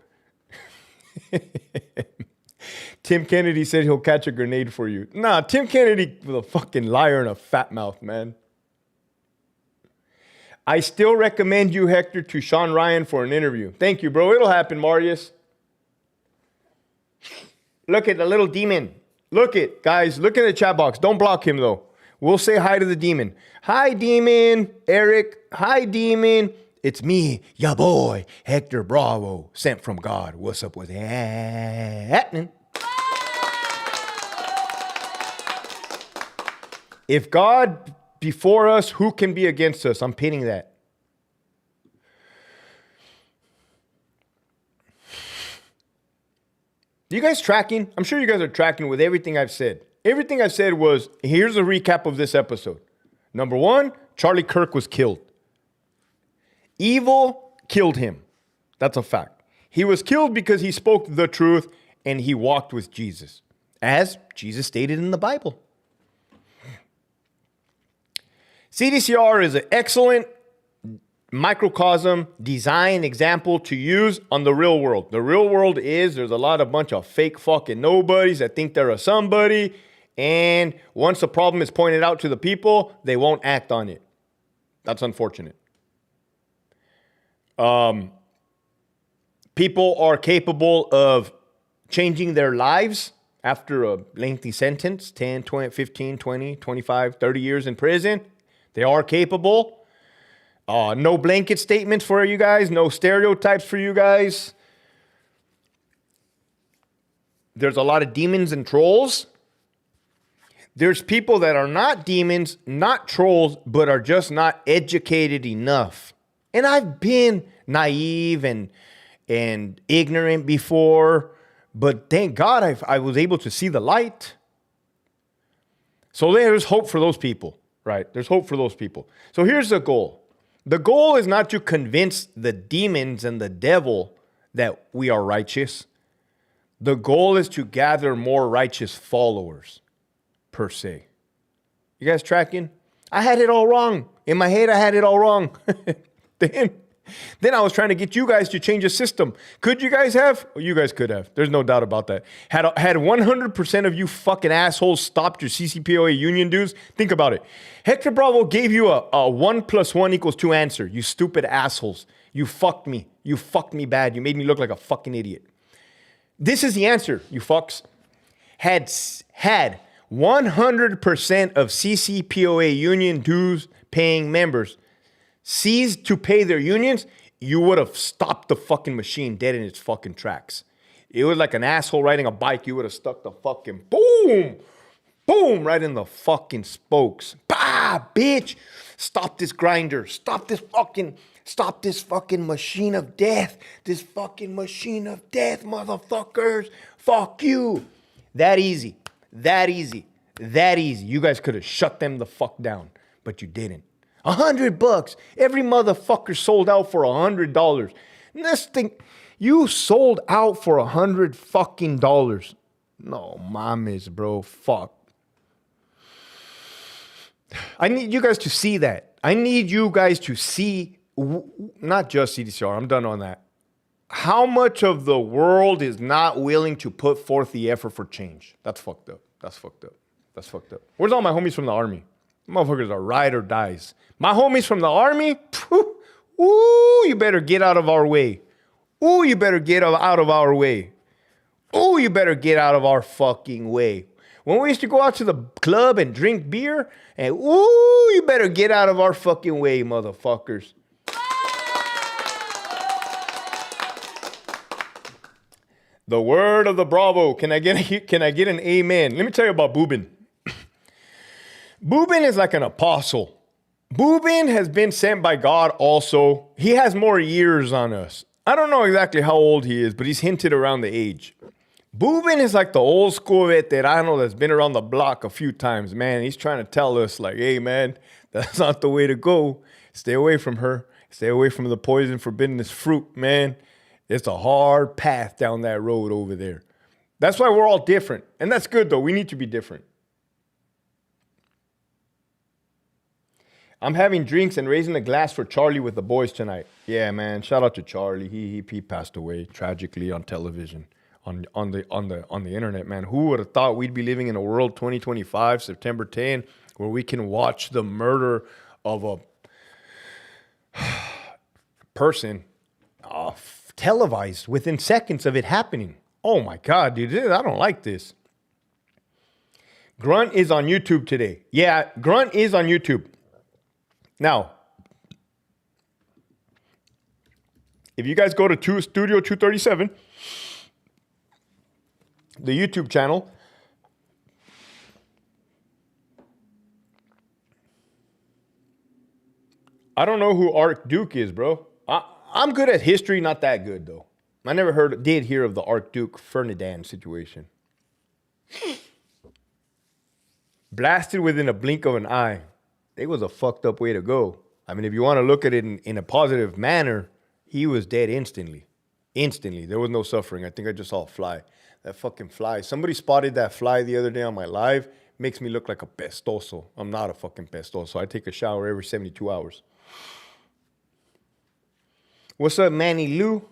[SPEAKER 1] Tim Kennedy said he'll catch a grenade for you. Nah, Tim Kennedy was a fucking liar and a fat mouth, man. I still recommend you, Hector, to Sean Ryan for an interview. Thank you, bro. It'll happen, Marius. Look at the little demon. Look it, guys. Look at the chat box. Don't block him, though. We'll say hi to the demon. Hi, demon. Eric. Hi, demon. It's me, ya boy, Hector Bravo, sent from God. What's up with happening? If God before us, who can be against us? I'm pinning that. You guys tracking? I'm sure you guys are tracking with everything I've said. Everything I've said was, here's a recap of this episode. Number one, Charlie Kirk was killed. Evil killed him. That's a fact. He was killed because he spoke the truth and he walked with Jesus, as Jesus stated in the Bible. CDCR is an excellent microcosm design example to use on the real world. The real world is there's a bunch of fake fucking nobodies that think they're a somebody, and once a problem is pointed out to the people, they won't act on it. That's unfortunate. People are capable of changing their lives after a lengthy sentence, 10, 20, 15, 20, 25, 30 years in prison. They are capable. No blanket statements for you guys. No stereotypes for you guys. There's a lot of demons and trolls. There's people that are not demons, not trolls, but are just not educated enough. And I've been naive and ignorant before, but thank God I was able to see the light. So there's hope for those people, right? There's hope for those people. So here's the goal. The goal is not to convince the demons and the devil that we are righteous. The goal is to gather more righteous followers, per se. You guys tracking? I had it all wrong. In my head, I had it all wrong. Then I was trying to get you guys to change the system. Could you guys have? Well, you guys could have. There's no doubt about that. Had 100% of you fucking assholes stopped your CCPOA union dues, think about it. Hector Bravo gave you a 1 + 1 = 2 answer. You stupid assholes. You fucked me. You fucked me bad. You made me look like a fucking idiot. This is the answer, you fucks. Had 100% of CCPOA union dues paying members ceased to pay their unions, you would have stopped the fucking machine dead in its fucking tracks. It was like an asshole riding a bike. You would have stuck the fucking boom, Boom, right in the fucking spokes. Bah, bitch. Stop this grinder. Stop this fucking machine of death. This fucking machine of death, motherfuckers. Fuck you. That easy. That easy. That easy. You guys could have shut them the fuck down, but you didn't. $100. Every motherfucker sold out for $100. This thing, you sold out for $100 fucking dollars. No mames, bro. Fuck. I need you guys to see that. I need you guys to see, not just CDCR, I'm done on that. How much of the world is not willing to put forth the effort for change? That's fucked up. That's fucked up. That's fucked up. Where's all my homies from the army? Motherfuckers are ride or dies. My homies from the army, ooh, you better get out of our way. Ooh, you better get out of our way. Ooh, you better get out of our fucking way. When we used to go out to the club and drink beer, and ooh, you better get out of our fucking way, motherfuckers. The word of the Bravo. Can I get an amen? Let me tell you about Boobin. Boobin is like an apostle. Boobin has been sent by God also. He has more years on us. I don't know exactly how old he is, but he's hinted around the age. Boobin is like the old school veterano that's been around the block a few times, man. He's trying to tell us like, hey, man, that's not the way to go. Stay away from her. Stay away from the poison forbidden fruit, man. It's a hard path down that road over there. That's why we're all different. And that's good, though. We need to be different. I'm having drinks and raising a glass for Charlie with the boys tonight. Yeah, man. Shout out to Charlie. He passed away tragically on television. On the internet, man. Who would have thought we'd be living in a world 2025, September 10, where we can watch the murder of a person televised within seconds of it happening? Oh my God, dude, I don't like this. Grunt is on YouTube today. Yeah, Grunt is on YouTube. Now, if you guys go to Studio 237, the YouTube channel, I don't know who Archduke is, bro. I'm good at history, not that good, though. I never did hear of the Archduke Ferdinand situation. Blasted within a blink of an eye. It was a fucked up way to go. I mean, if you want to look at it in a positive manner, he was dead instantly. Instantly. There was no suffering. I think I just saw a fly. That fucking fly. Somebody spotted that fly the other day on my live. Makes me look like a pestoso. I'm not a fucking pestoso. I take a shower every 72 hours. What's up, Manny Lou?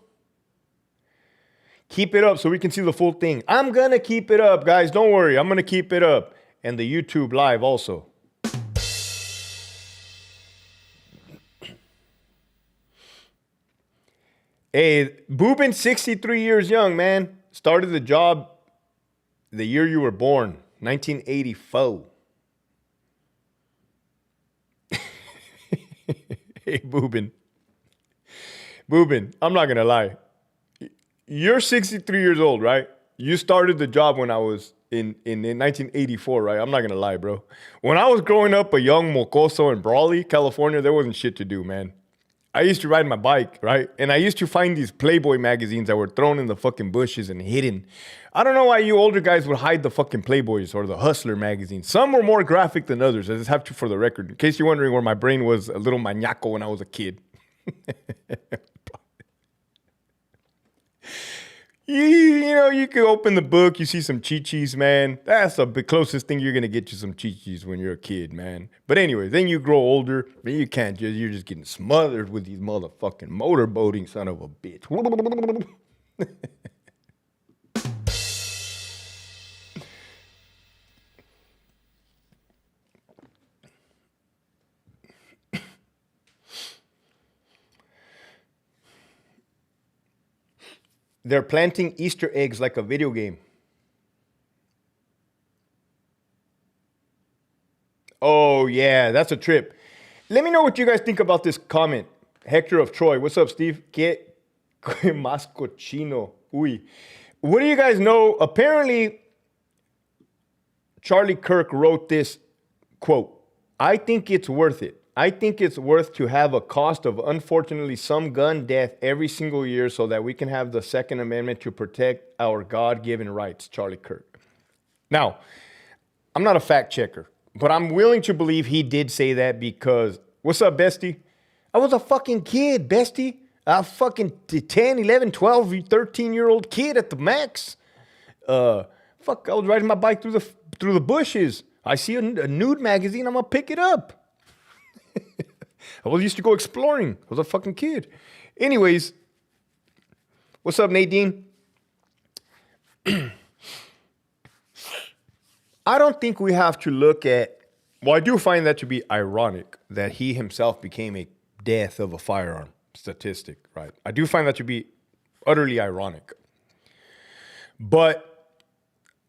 [SPEAKER 1] Keep it up so we can see the full thing. I'm going to keep it up, guys. Don't worry. I'm going to keep it up. And the YouTube live also. Hey, Boobin, 63 years young, man. Started the job the year you were born, 1984. Hey, Boobin. Boobin, I'm not going to lie. You're 63 years old, right? You started the job when I was in 1984, right? I'm not going to lie, bro. When I was growing up a young mocoso in Brawley, California, there wasn't shit to do, man. I used to ride my bike, right? And I used to find these Playboy magazines that were thrown in the fucking bushes and hidden. I don't know why you older guys would hide the fucking Playboys or the Hustler magazines. Some were more graphic than others. I just have to, for the record, in case you're wondering where my brain was a little maniaco when I was a kid. You know, you could open the book, you see some chi-chis, man. That's the closest thing you're going to get you some chi-chis when you're a kid, man. But anyway, then you grow older, then you can't just, you're just getting smothered with these motherfucking motorboating son of a bitch. They're planting Easter eggs like a video game. Oh, yeah, that's a trip. Let me know what you guys think about this comment. Hector of Troy. What's up, Steve? Que más cochino. Uy. What do you guys know? Apparently, Charlie Kirk wrote this quote, I think it's worth it. I think it's worth to have a cost of, unfortunately, some gun death every single year so that we can have the Second Amendment to protect our God-given rights, Charlie Kirk. Now, I'm not a fact checker, but I'm willing to believe he did say that because, what's up, bestie? I was a fucking kid, bestie. A fucking 10, 11, 12, 13-year-old kid at the max. I was riding my bike through the bushes. I see a nude magazine, I'm gonna pick it up. I used to go exploring. I was a fucking kid. Anyways, what's up, Nadine? I don't think we have to look at, well, I do find that to be ironic that he himself became a death of a firearm statistic, right? I do find that to be utterly ironic. But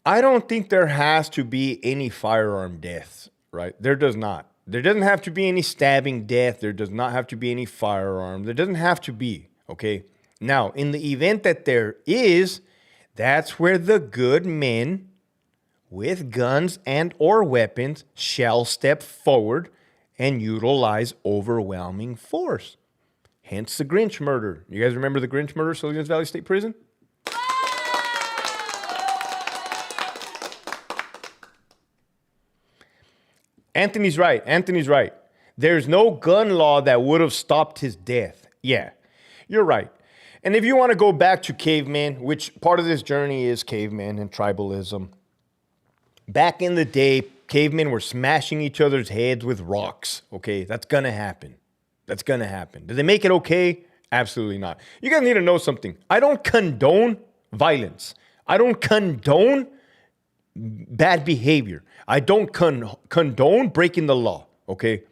[SPEAKER 1] I don't think there has to be any firearm deaths, right? There does not. There doesn't have to be any stabbing death. There does not have to be any firearm. There doesn't have to be, okay? Now, in the event that there is, that's where the good men with guns and or weapons shall step forward and utilize overwhelming force. Hence the Grinch murder. You guys remember the Grinch murder, Salinas Valley State Prison? Anthony's right. Anthony's right. There's no gun law that would have stopped his death. Yeah, you're right. And if you want to go back to cavemen, which part of this journey is cavemen and tribalism, back in the day, cavemen were smashing each other's heads with rocks. Okay, that's going to happen. That's going to happen. Did they make it okay? Absolutely not. You guys need to know something. I don't condone violence. I don't condone bad behavior. I don't condone breaking the law, okay?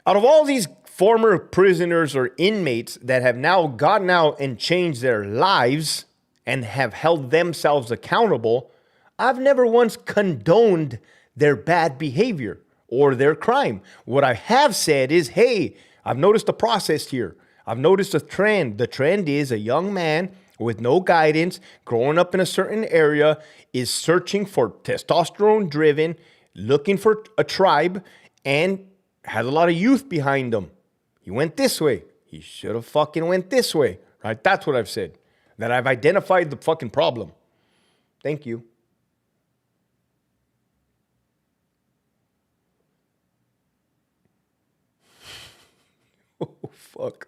[SPEAKER 1] Out of all these former prisoners or inmates that have now gotten out and changed their lives and have held themselves accountable, I've never once condoned their bad behavior or their crime. What I have said is, hey, I've noticed a process here. I've noticed a trend. The trend is a young man with no guidance, growing up in a certain area, is searching for testosterone driven, looking for a tribe, and has a lot of youth behind him. He went this way. He should have fucking went this way. Right? That's what I've said. That I've identified the fucking problem. Thank you. Oh, fuck.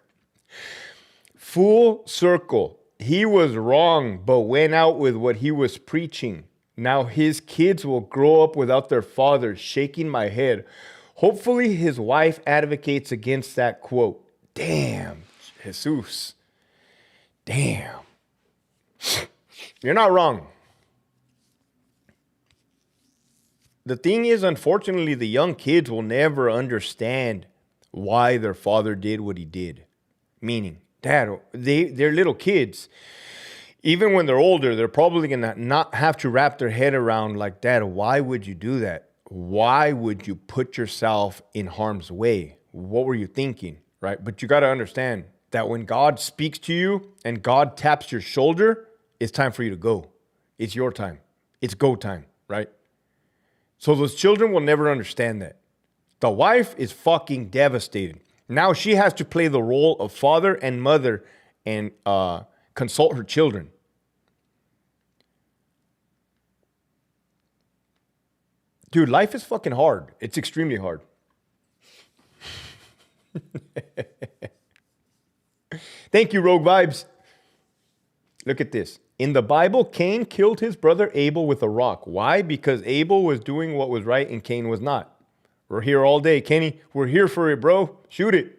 [SPEAKER 1] Full circle. He was wrong, but went out with what he was preaching. Now his kids will grow up without their father. Shaking my head. Hopefully his wife advocates against that quote. Damn, Jesus. Damn. You're not wrong. The thing is, unfortunately, the young kids will never understand why their father did what he did. Meaning, Dad, they're little kids. Even when they're older, they're probably going to not have to wrap their head around like, Dad, why would you do that? Why would you put yourself in harm's way? What were you thinking, right? But you got to understand that when God speaks to you and God taps your shoulder, it's time for you to go. It's your time. It's go time, right? So those children will never understand that. The wife is fucking devastated. Now she has to play the role of father and mother and consult her children. Dude, life is fucking hard. It's extremely hard. Thank you, Rogue Vibes. Look at this. In the Bible, Cain killed his brother Abel with a rock. Why? Because Abel was doing what was right and Cain was not. We're here all day, Kenny. We're here for it, bro. Shoot it.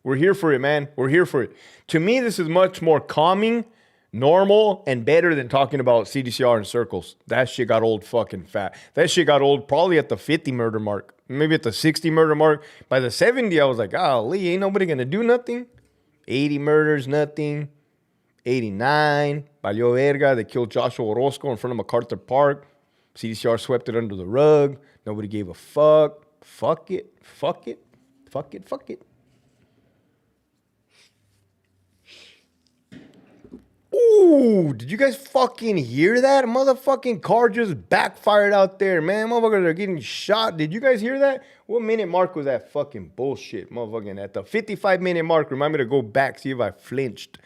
[SPEAKER 1] We're here for it, man. We're here for it. To me, this is much more calming, normal, and better than talking about CDCR in circles. That shit got old fucking fat. That shit got old probably at the 50 murder mark. Maybe at the 60 murder mark. By the 70, I was like, golly, ain't nobody gonna do nothing. 80 murders, nothing. 89, valió verga. They killed Joshua Orozco in front of MacArthur Park. CDCR swept it under the rug. Nobody gave a fuck. Fuck it. Fuck it. Fuck it. Fuck it. Ooh, did you guys fucking hear that? Motherfucking car just backfired out there, man. Motherfuckers are getting shot. Did you guys hear that? What minute mark was that fucking bullshit? Motherfucking at the 55-minute mark. Remind me to go back, see if I flinched.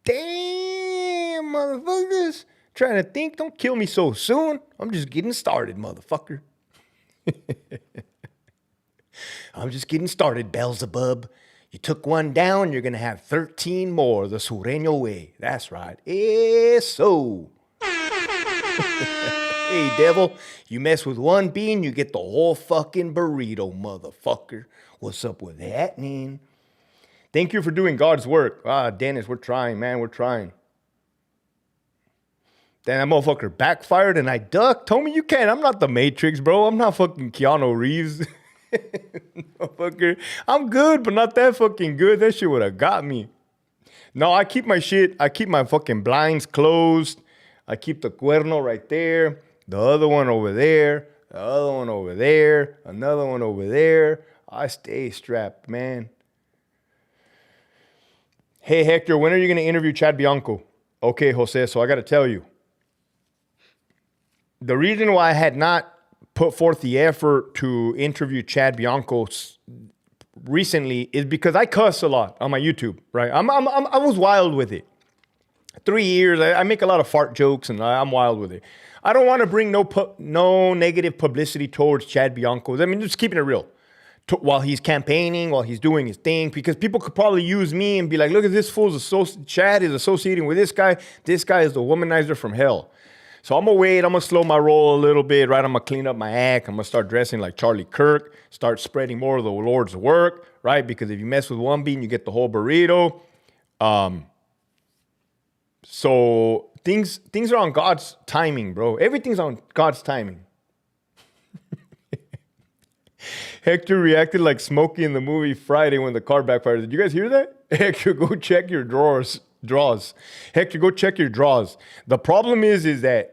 [SPEAKER 1] Damn, motherfuckers. Trying to think. Don't kill me so soon. I'm just getting started, motherfucker. I'm just getting started, Beelzebub. You took one down, you're going to have 13 more the Sureño way. That's right. Eso. Hey, devil, you mess with one bean, you get the whole fucking burrito, motherfucker. What's up with that, man? Thank you for doing God's work. Dennis, we're trying, man. We're trying. Then that motherfucker backfired and I ducked. Told me you can't. I'm not the Matrix, bro. I'm not fucking Keanu Reeves. Motherfucker. I'm good, but not that fucking good. That shit would have got me. No, I keep my shit. I keep my fucking blinds closed. I keep the cuerno right there. The other one over there. The other one over there. Another one over there. I stay strapped, man. Hey, Hector, when are you going to interview Chad Bianco? Okay, Jose, so I got to tell you. The reason why I had not put forth the effort to interview Chad Bianco recently is because I cuss a lot on my YouTube, right? I was wild with it. 3 years, I make a lot of fart jokes and I'm wild with it. I don't want to bring no negative publicity towards Chad Bianco. I mean, just keeping it real. While he's campaigning, while he's doing his thing, because people could probably use me and be like, look at this fool's Chad is associating with this guy. This guy is the womanizer from hell. So I'm going to wait. I'm going to slow my roll a little bit, right? I'm going to clean up my act. I'm going to start dressing like Charlie Kirk, start spreading more of the Lord's work, right? Because if you mess with one bean, you get the whole burrito. So things are on God's timing, bro. Everything's on God's timing. Hector reacted like Smokey in the movie Friday when the car backfired. Did you guys hear that? Hector, go check your draws. Hector, go check your draws. The problem is that...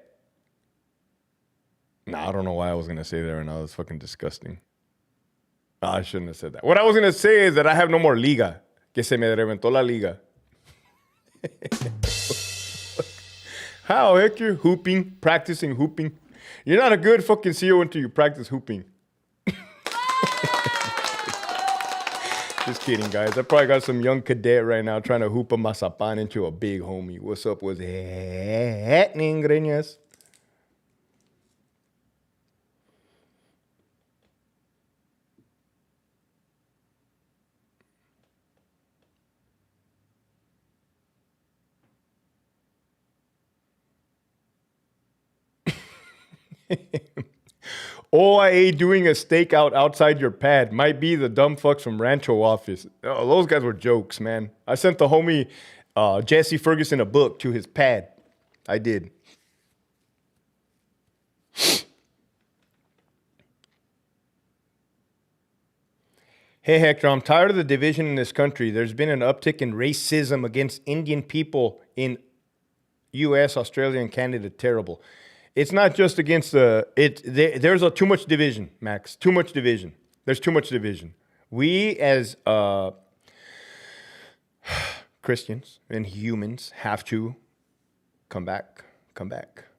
[SPEAKER 1] I don't know why I was going to say that right now. It's fucking disgusting. I shouldn't have said that. What I was going to say is that I have no more liga. Que se me reventó la liga. How, Hector? Hooping. Practicing hooping. You're not a good fucking CEO until you practice hooping. Just kidding, guys. I probably got some young cadet right now trying to hoop a mazapan into a big homie. What's up? What's happening, greñas? OIA doing a stakeout outside your pad might be the dumb fucks from Rancho office. Oh, those guys were jokes, man. I sent the homie Jesse Ferguson a book to his pad. I did. Hey, Hector, I'm tired of the division in this country. There's been an uptick in racism against Indian people in U.S., Australia, and Canada. Terrible. It's not just against there's too much division, Max. Too much division. There's too much division. We as Christians and humans have to come back,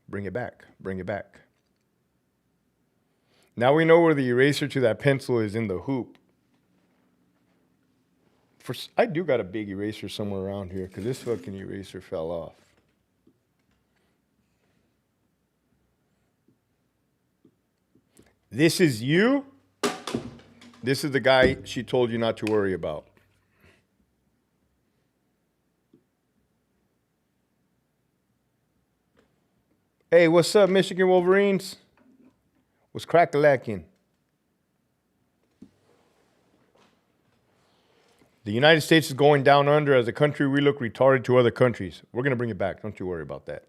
[SPEAKER 1] bring it back. Now we know where the eraser to that pencil is in the hoop. I do got a big eraser somewhere around here because this fucking eraser fell off. This is you. This is the guy she told you not to worry about. Hey, what's up, Michigan Wolverines? What's crack-a-lacking? The United States is going down under. As a country, we look retarded to other countries. We're going to bring it back. Don't you worry about that.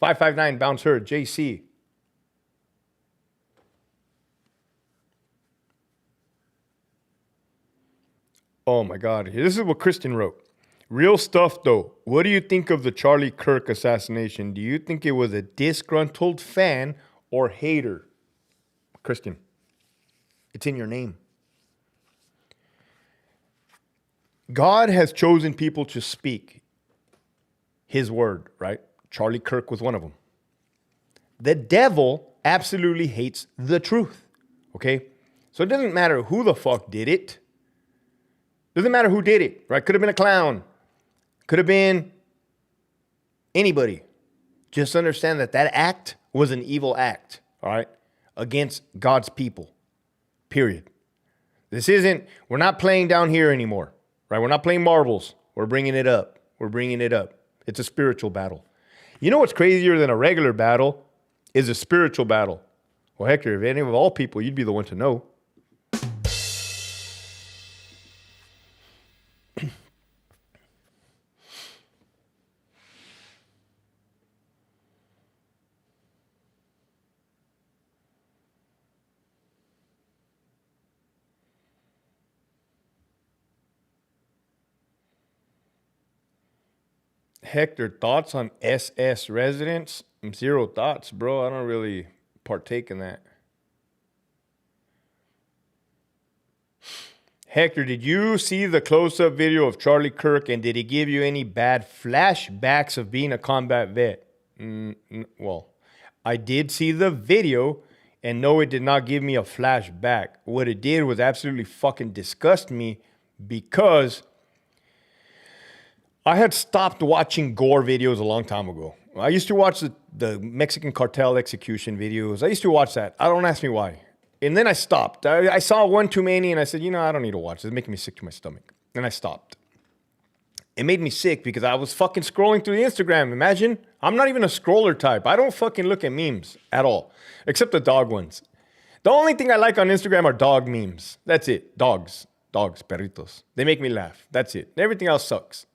[SPEAKER 1] 559, bounce her, JC. Oh my God. This is what Kristen wrote. Real stuff though. What do you think of the Charlie Kirk assassination? Do you think it was a disgruntled fan or hater? Kristen, it's in your name. God has chosen people to speak. his word, right? Charlie Kirk was one of them. The devil absolutely hates the truth, okay? So it doesn't matter who the fuck did it. Doesn't matter who did it, right? Could have been a clown. Could have been anybody. Just understand that that act was an evil act, all right? Against God's people, period. This isn't, we're not playing down here anymore, right? We're not playing marbles. We're bringing it up. We're bringing it up. It's a spiritual battle. You know what's crazier than a regular battle is a spiritual battle. Well, Hector, if any of all people, you'd be the one to know. Hector, thoughts on SS residents? Zero thoughts, bro. I don't really partake in that. Hector, did you see the close-up video of Charlie Kirk, and did he give you any bad flashbacks of being a combat vet? Well, I did see the video, and no, it did not give me a flashback. What it did was absolutely fucking disgust me because I had stopped watching gore videos a long time ago. I used to watch the Mexican cartel execution videos. I used to watch that. Don't ask me why. And then I stopped. I saw one too many and I said, I don't need to watch this. It's making me sick to my stomach. And I stopped. It made me sick because I was fucking scrolling through the Instagram. Imagine, I'm not even a scroller type. I don't fucking look at memes at all, except the dog ones. The only thing I like on Instagram are dog memes. That's it. Dogs, perritos. They make me laugh. That's it. Everything else sucks.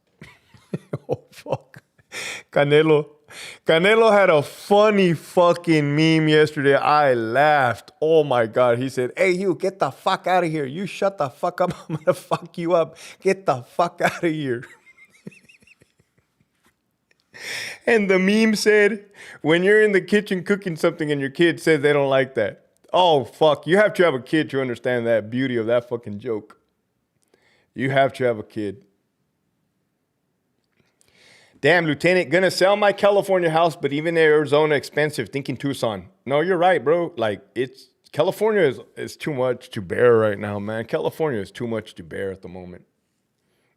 [SPEAKER 1] Oh, fuck. Canelo had a funny fucking meme yesterday. I laughed. Oh, my God. He said, hey, you, get the fuck out of here. You shut the fuck up. I'm going to fuck you up. Get the fuck out of here. And the meme said, when you're in the kitchen cooking something and your kid says they don't like that. Oh, fuck. You have to have a kid to understand that beauty of that fucking joke. You have to have a kid. Damn, Lieutenant, gonna sell my California house, but even Arizona expensive, thinking Tucson. No, you're right, bro. Like, California is too much to bear right now, man. California is too much to bear at the moment.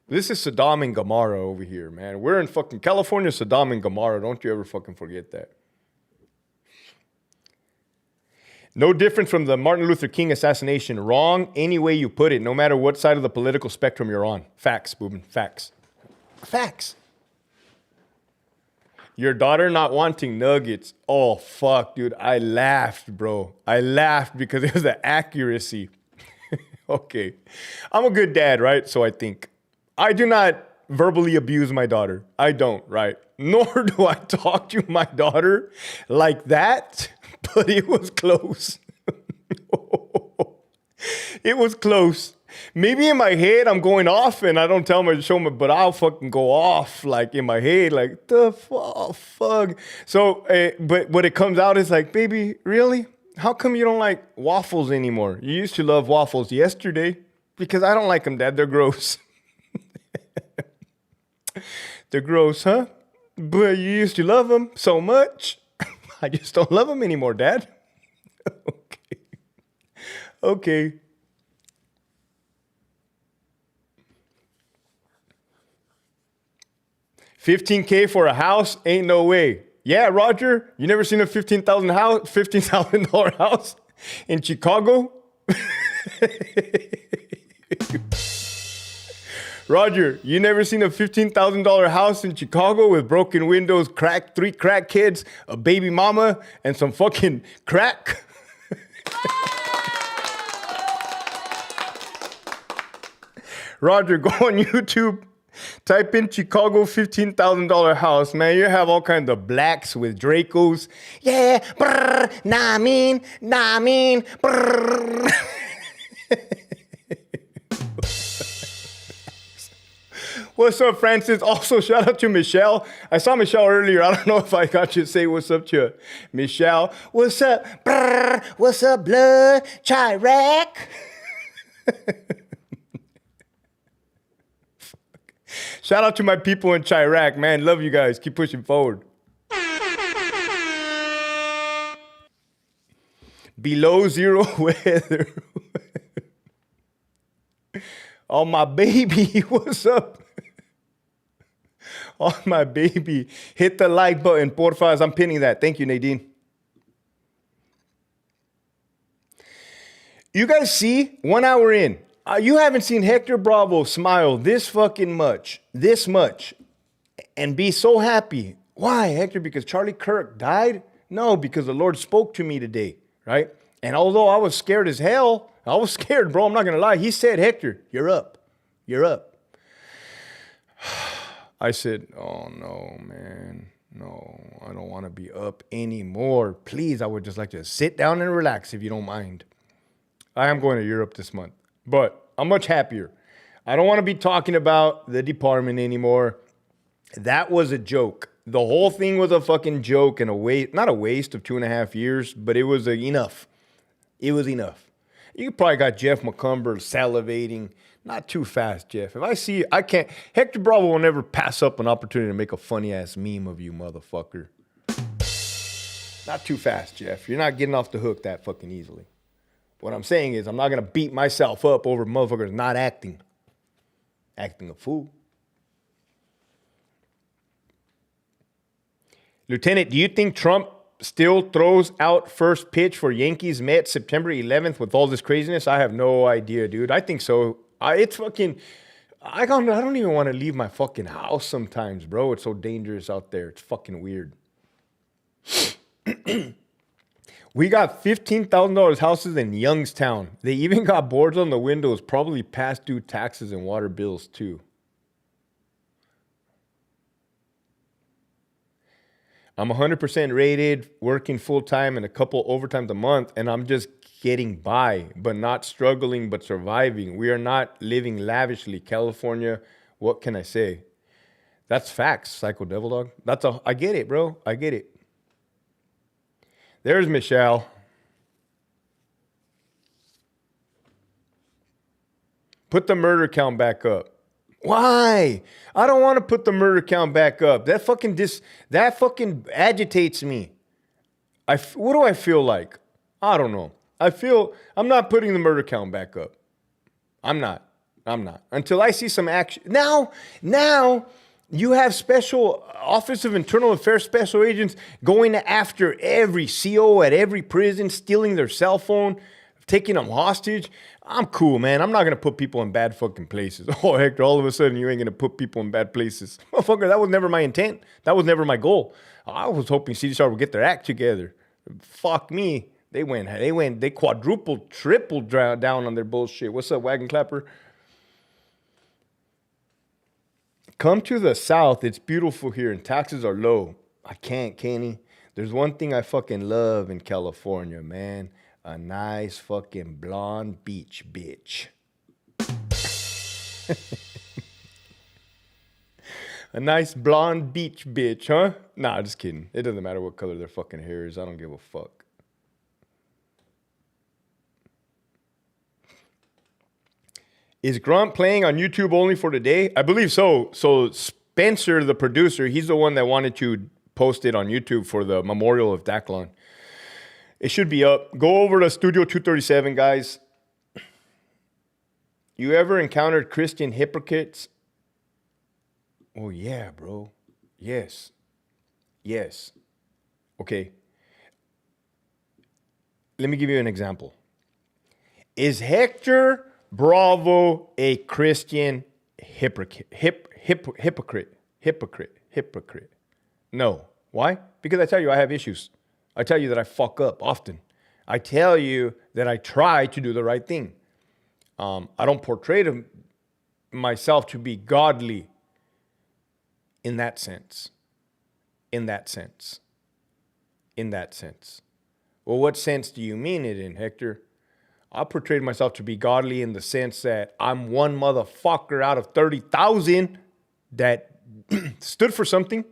[SPEAKER 1] This is Sodom and Gomorrah over here, man. We're in fucking California, Sodom and Gomorrah. Don't you ever fucking forget that. No different from the Martin Luther King assassination. Wrong any way you put it, no matter what side of the political spectrum you're on. Facts, Boobin. Facts. Facts. Your daughter not wanting nuggets. Oh, fuck, dude. I laughed, bro. I laughed because it was the accuracy. Okay. I'm a good dad, right? So I think. I do not verbally abuse my daughter. I don't, right? Nor do I talk to my daughter like that, but it was close. It was close. Maybe in my head I'm going off and I don't tell my show me, but I'll fucking go off like in my head, like the fuck. So, but what it comes out is like, baby, really? How come you don't like waffles anymore? You used to love waffles yesterday. Because I don't like them, Dad. They're gross. They're gross, huh? But you used to love them so much. I just don't love them anymore, Dad. Okay. 15K for a house? Ain't no way. Yeah, Roger, you never seen a $15,000 house in Chicago? Roger, you never seen a $15,000 house in Chicago with broken windows, three crack kids, a baby mama, and some fucking crack? Roger, go on YouTube. Type in Chicago $15,000 house, man. You have all kinds of blacks with Dracos. Yeah, brr, nah, mean, brr. What's up, Francis? Also, shout out to Michelle. I saw Michelle earlier. I don't know if I got you to say what's up to Michelle. What's up, brr? What's up, blood? Chirac? Shout out to my people in Chirac, man. Love you guys. Keep pushing forward. Below zero weather. Oh, my baby. What's up? Oh, my baby. Hit the like button, porfas. I'm pinning that. Thank you, Nadine. You guys see, 1 hour in, you haven't seen Hector Bravo smile this fucking much, and be so happy. Why, Hector? Because Charlie Kirk died? No, because the Lord spoke to me today, right? And although I was scared as hell, I was scared, bro. I'm not going to lie. He said, Hector, you're up. You're up. I said, oh, no, man. No, I don't want to be up anymore. Please, I would just like to sit down and relax if you don't mind. I am going to Europe this month, but I'm much happier. I don't want to be talking about the department anymore. That was a joke. The whole thing was a fucking joke and a waste, not a waste of 2.5 years, but it was enough. It was enough. You probably got Jeff McCumber salivating. Not too fast, Jeff. If I see, I can't. Hector Bravo will never pass up an opportunity to make a funny ass meme of you, motherfucker. Not too fast, Jeff. You're not getting off the hook that fucking easily. What I'm saying is I'm not going to beat myself up over motherfuckers not acting. Acting a fool. Lieutenant, do you think Trump still throws out first pitch for Yankees Mets September 11th with all this craziness? I have no idea, dude. I think so. It's fucking... I don't even want to leave my fucking house sometimes, bro. It's so dangerous out there. It's fucking weird. We got $15,000 houses in Youngstown. They even got boards on the windows, probably past due taxes and water bills too. I'm 100% rated, working full-time and a couple overtimes a month, and I'm just getting by, but not struggling, but surviving. We are not living lavishly. California, what can I say? That's facts, Psycho Devil Dog. I get it, bro. I get it. There's Michelle. Put the murder count back up. Why? I don't want to put the murder count back up. That fucking agitates me. What do I feel like? I don't know. I'm not putting the murder count back up. I'm not. Until I see some action. Now you have special Office of Internal Affairs special agents going after every CO at every prison, stealing their cell phone, taking them hostage. I'm cool, man. I'm not going to put people in bad fucking places. Oh, Hector, all of a sudden you ain't going to put people in bad places. Motherfucker, that was never my intent. That was never my goal. I was hoping CDSR would get their act together. Fuck me. They quadrupled, tripled down on their bullshit. What's up, Wagon Clapper? Come to the South. It's beautiful here and taxes are low. I can't, Kenny. There's one thing I fucking love in California, man. A nice fucking blonde beach bitch. A nice blonde beach bitch, huh? Nah, just kidding. It doesn't matter what color their fucking hair is. I don't give a fuck. Is Grunt playing on YouTube only for today? I believe so. So Spencer, the producer, he's the one that wanted to post it on YouTube for the memorial of Daclon. It should be up. Go over to Studio 237, guys. You ever encountered Christian hypocrites? Oh, yeah, bro. Yes. Okay. Let me give you an example. Is Hector Bravo a Christian hypocrite? Hypocrite. No. Why? Because I tell you I have issues. I tell you that I fuck up often. I tell you that I try to do the right thing. I don't portray myself to be godly in that sense. Well, what sense do you mean it in, Hector? I portrayed myself to be godly in the sense that I'm one motherfucker out of 30,000 that stood for something.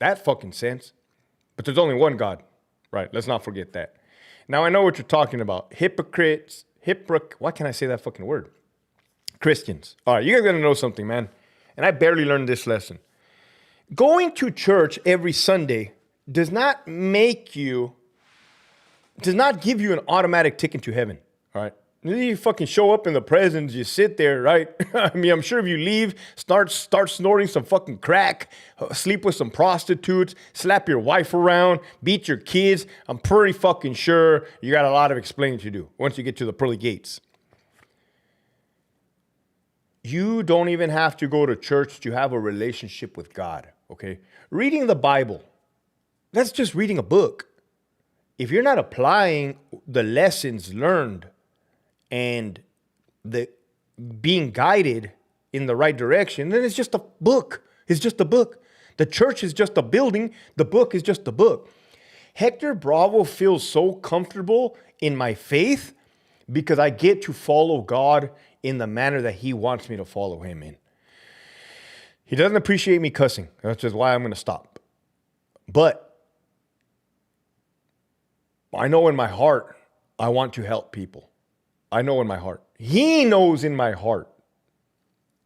[SPEAKER 1] That fucking sense. But there's only one God. Right, let's not forget that. Now, I know what you're talking about. Why can't I say that fucking word? Christians. All right, you guys got to know something, man. and I barely learned this lesson. Going to church every Sunday does not give you an automatic ticket to heaven, all right? You fucking show up in the presence, you sit there, right? I mean, I'm sure if you leave, start snorting some fucking crack, sleep with some prostitutes, slap your wife around, beat your kids, I'm pretty fucking sure you got a lot of explaining to do once you get to the pearly gates. You don't even have to go to church to have a relationship with God, okay? Reading the Bible, that's just reading a book. If you're not applying the lessons learned and being guided in the right direction, then it's just a book. It's just a book. The church is just a building. The book is just a book. Hector Bravo feels so comfortable in my faith because I get to follow God in the manner that he wants me to follow him in. He doesn't appreciate me cussing. That's just why I'm going to stop. But I know in my heart, I want to help people. I know in my heart. He knows in my heart.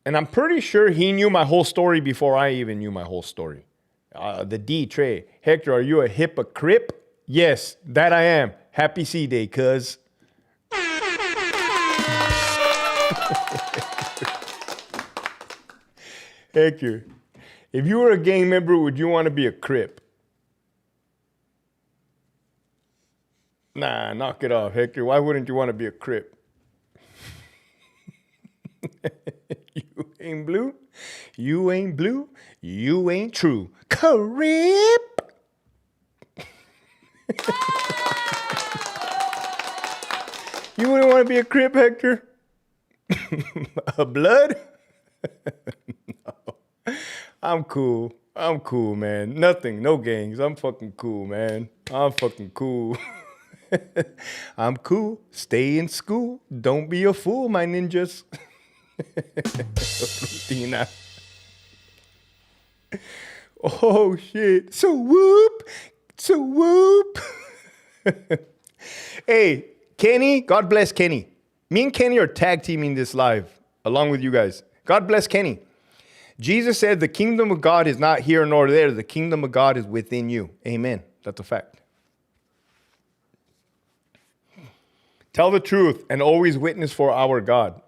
[SPEAKER 1] And I'm pretty sure he knew my whole story before I even knew my whole story. The D, Trey. Hector, are you a hypocrite? Yes, that I am. Happy C-Day, cuz. Hector, if you were a gang member, would you want to be a Crip? Nah, knock it off, Hector. Why wouldn't you want to be a Crip? You ain't blue. You ain't blue. You ain't true. Crip. You wouldn't want to be a Crip, Hector? A blood? No. I'm cool. I'm cool, man. Nothing. No gangs. I'm fucking cool, man. I'm fucking cool. I'm cool. Stay in school. Don't be a fool, my ninjas. Rutina. Oh, shit. So whoop. So whoop. Hey, Kenny. God bless Kenny. Me and Kenny are tag teaming this live along with you guys. God bless Kenny. Jesus said the kingdom of God is not here nor there. The kingdom of God is within you. Amen. That's a fact. Tell the truth and always witness for our God.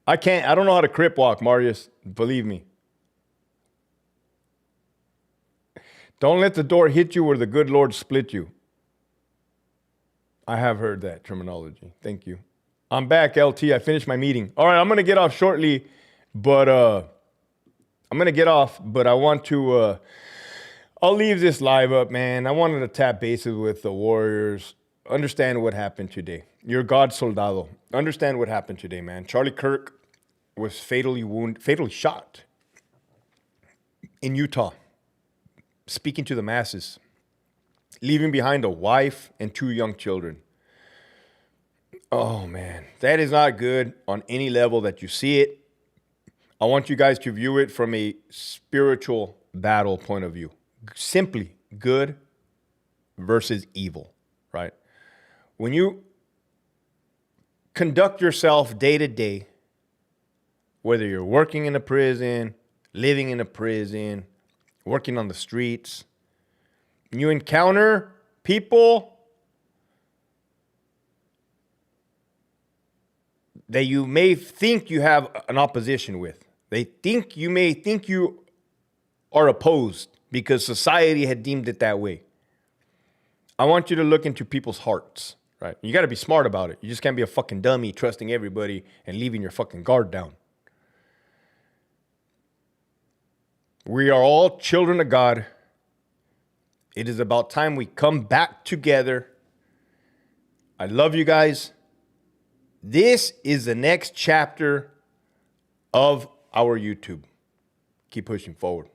[SPEAKER 1] I don't know how to crip walk, Marius. Believe me. Don't let the door hit you or the good Lord split you. I have heard that terminology. Thank you. I'm back, LT. I finished my meeting. All right, I'm going to get off shortly, but I want to, I'll leave this live up, man. I wanted to tap bases with the Warriors. Understand what happened today. You're God soldado. Understand what happened today, man. Charlie Kirk was fatally shot in Utah, speaking to the masses, leaving behind a wife and 2 young children. Oh, man, that is not good on any level that you see it. I want you guys to view it from a spiritual battle point of view. Simply good versus evil, right? When you conduct yourself day to day, whether you're working in a prison, living in a prison, working on the streets, you encounter people that you may think you have an opposition with. You may think you are opposed because society had deemed it that way. I want you to look into people's hearts, right? You got to be smart about it. You just can't be a fucking dummy trusting everybody and leaving your fucking guard down. We are all children of God. It is about time we come back together. I love you guys. This is the next chapter of our YouTube. Keep pushing forward.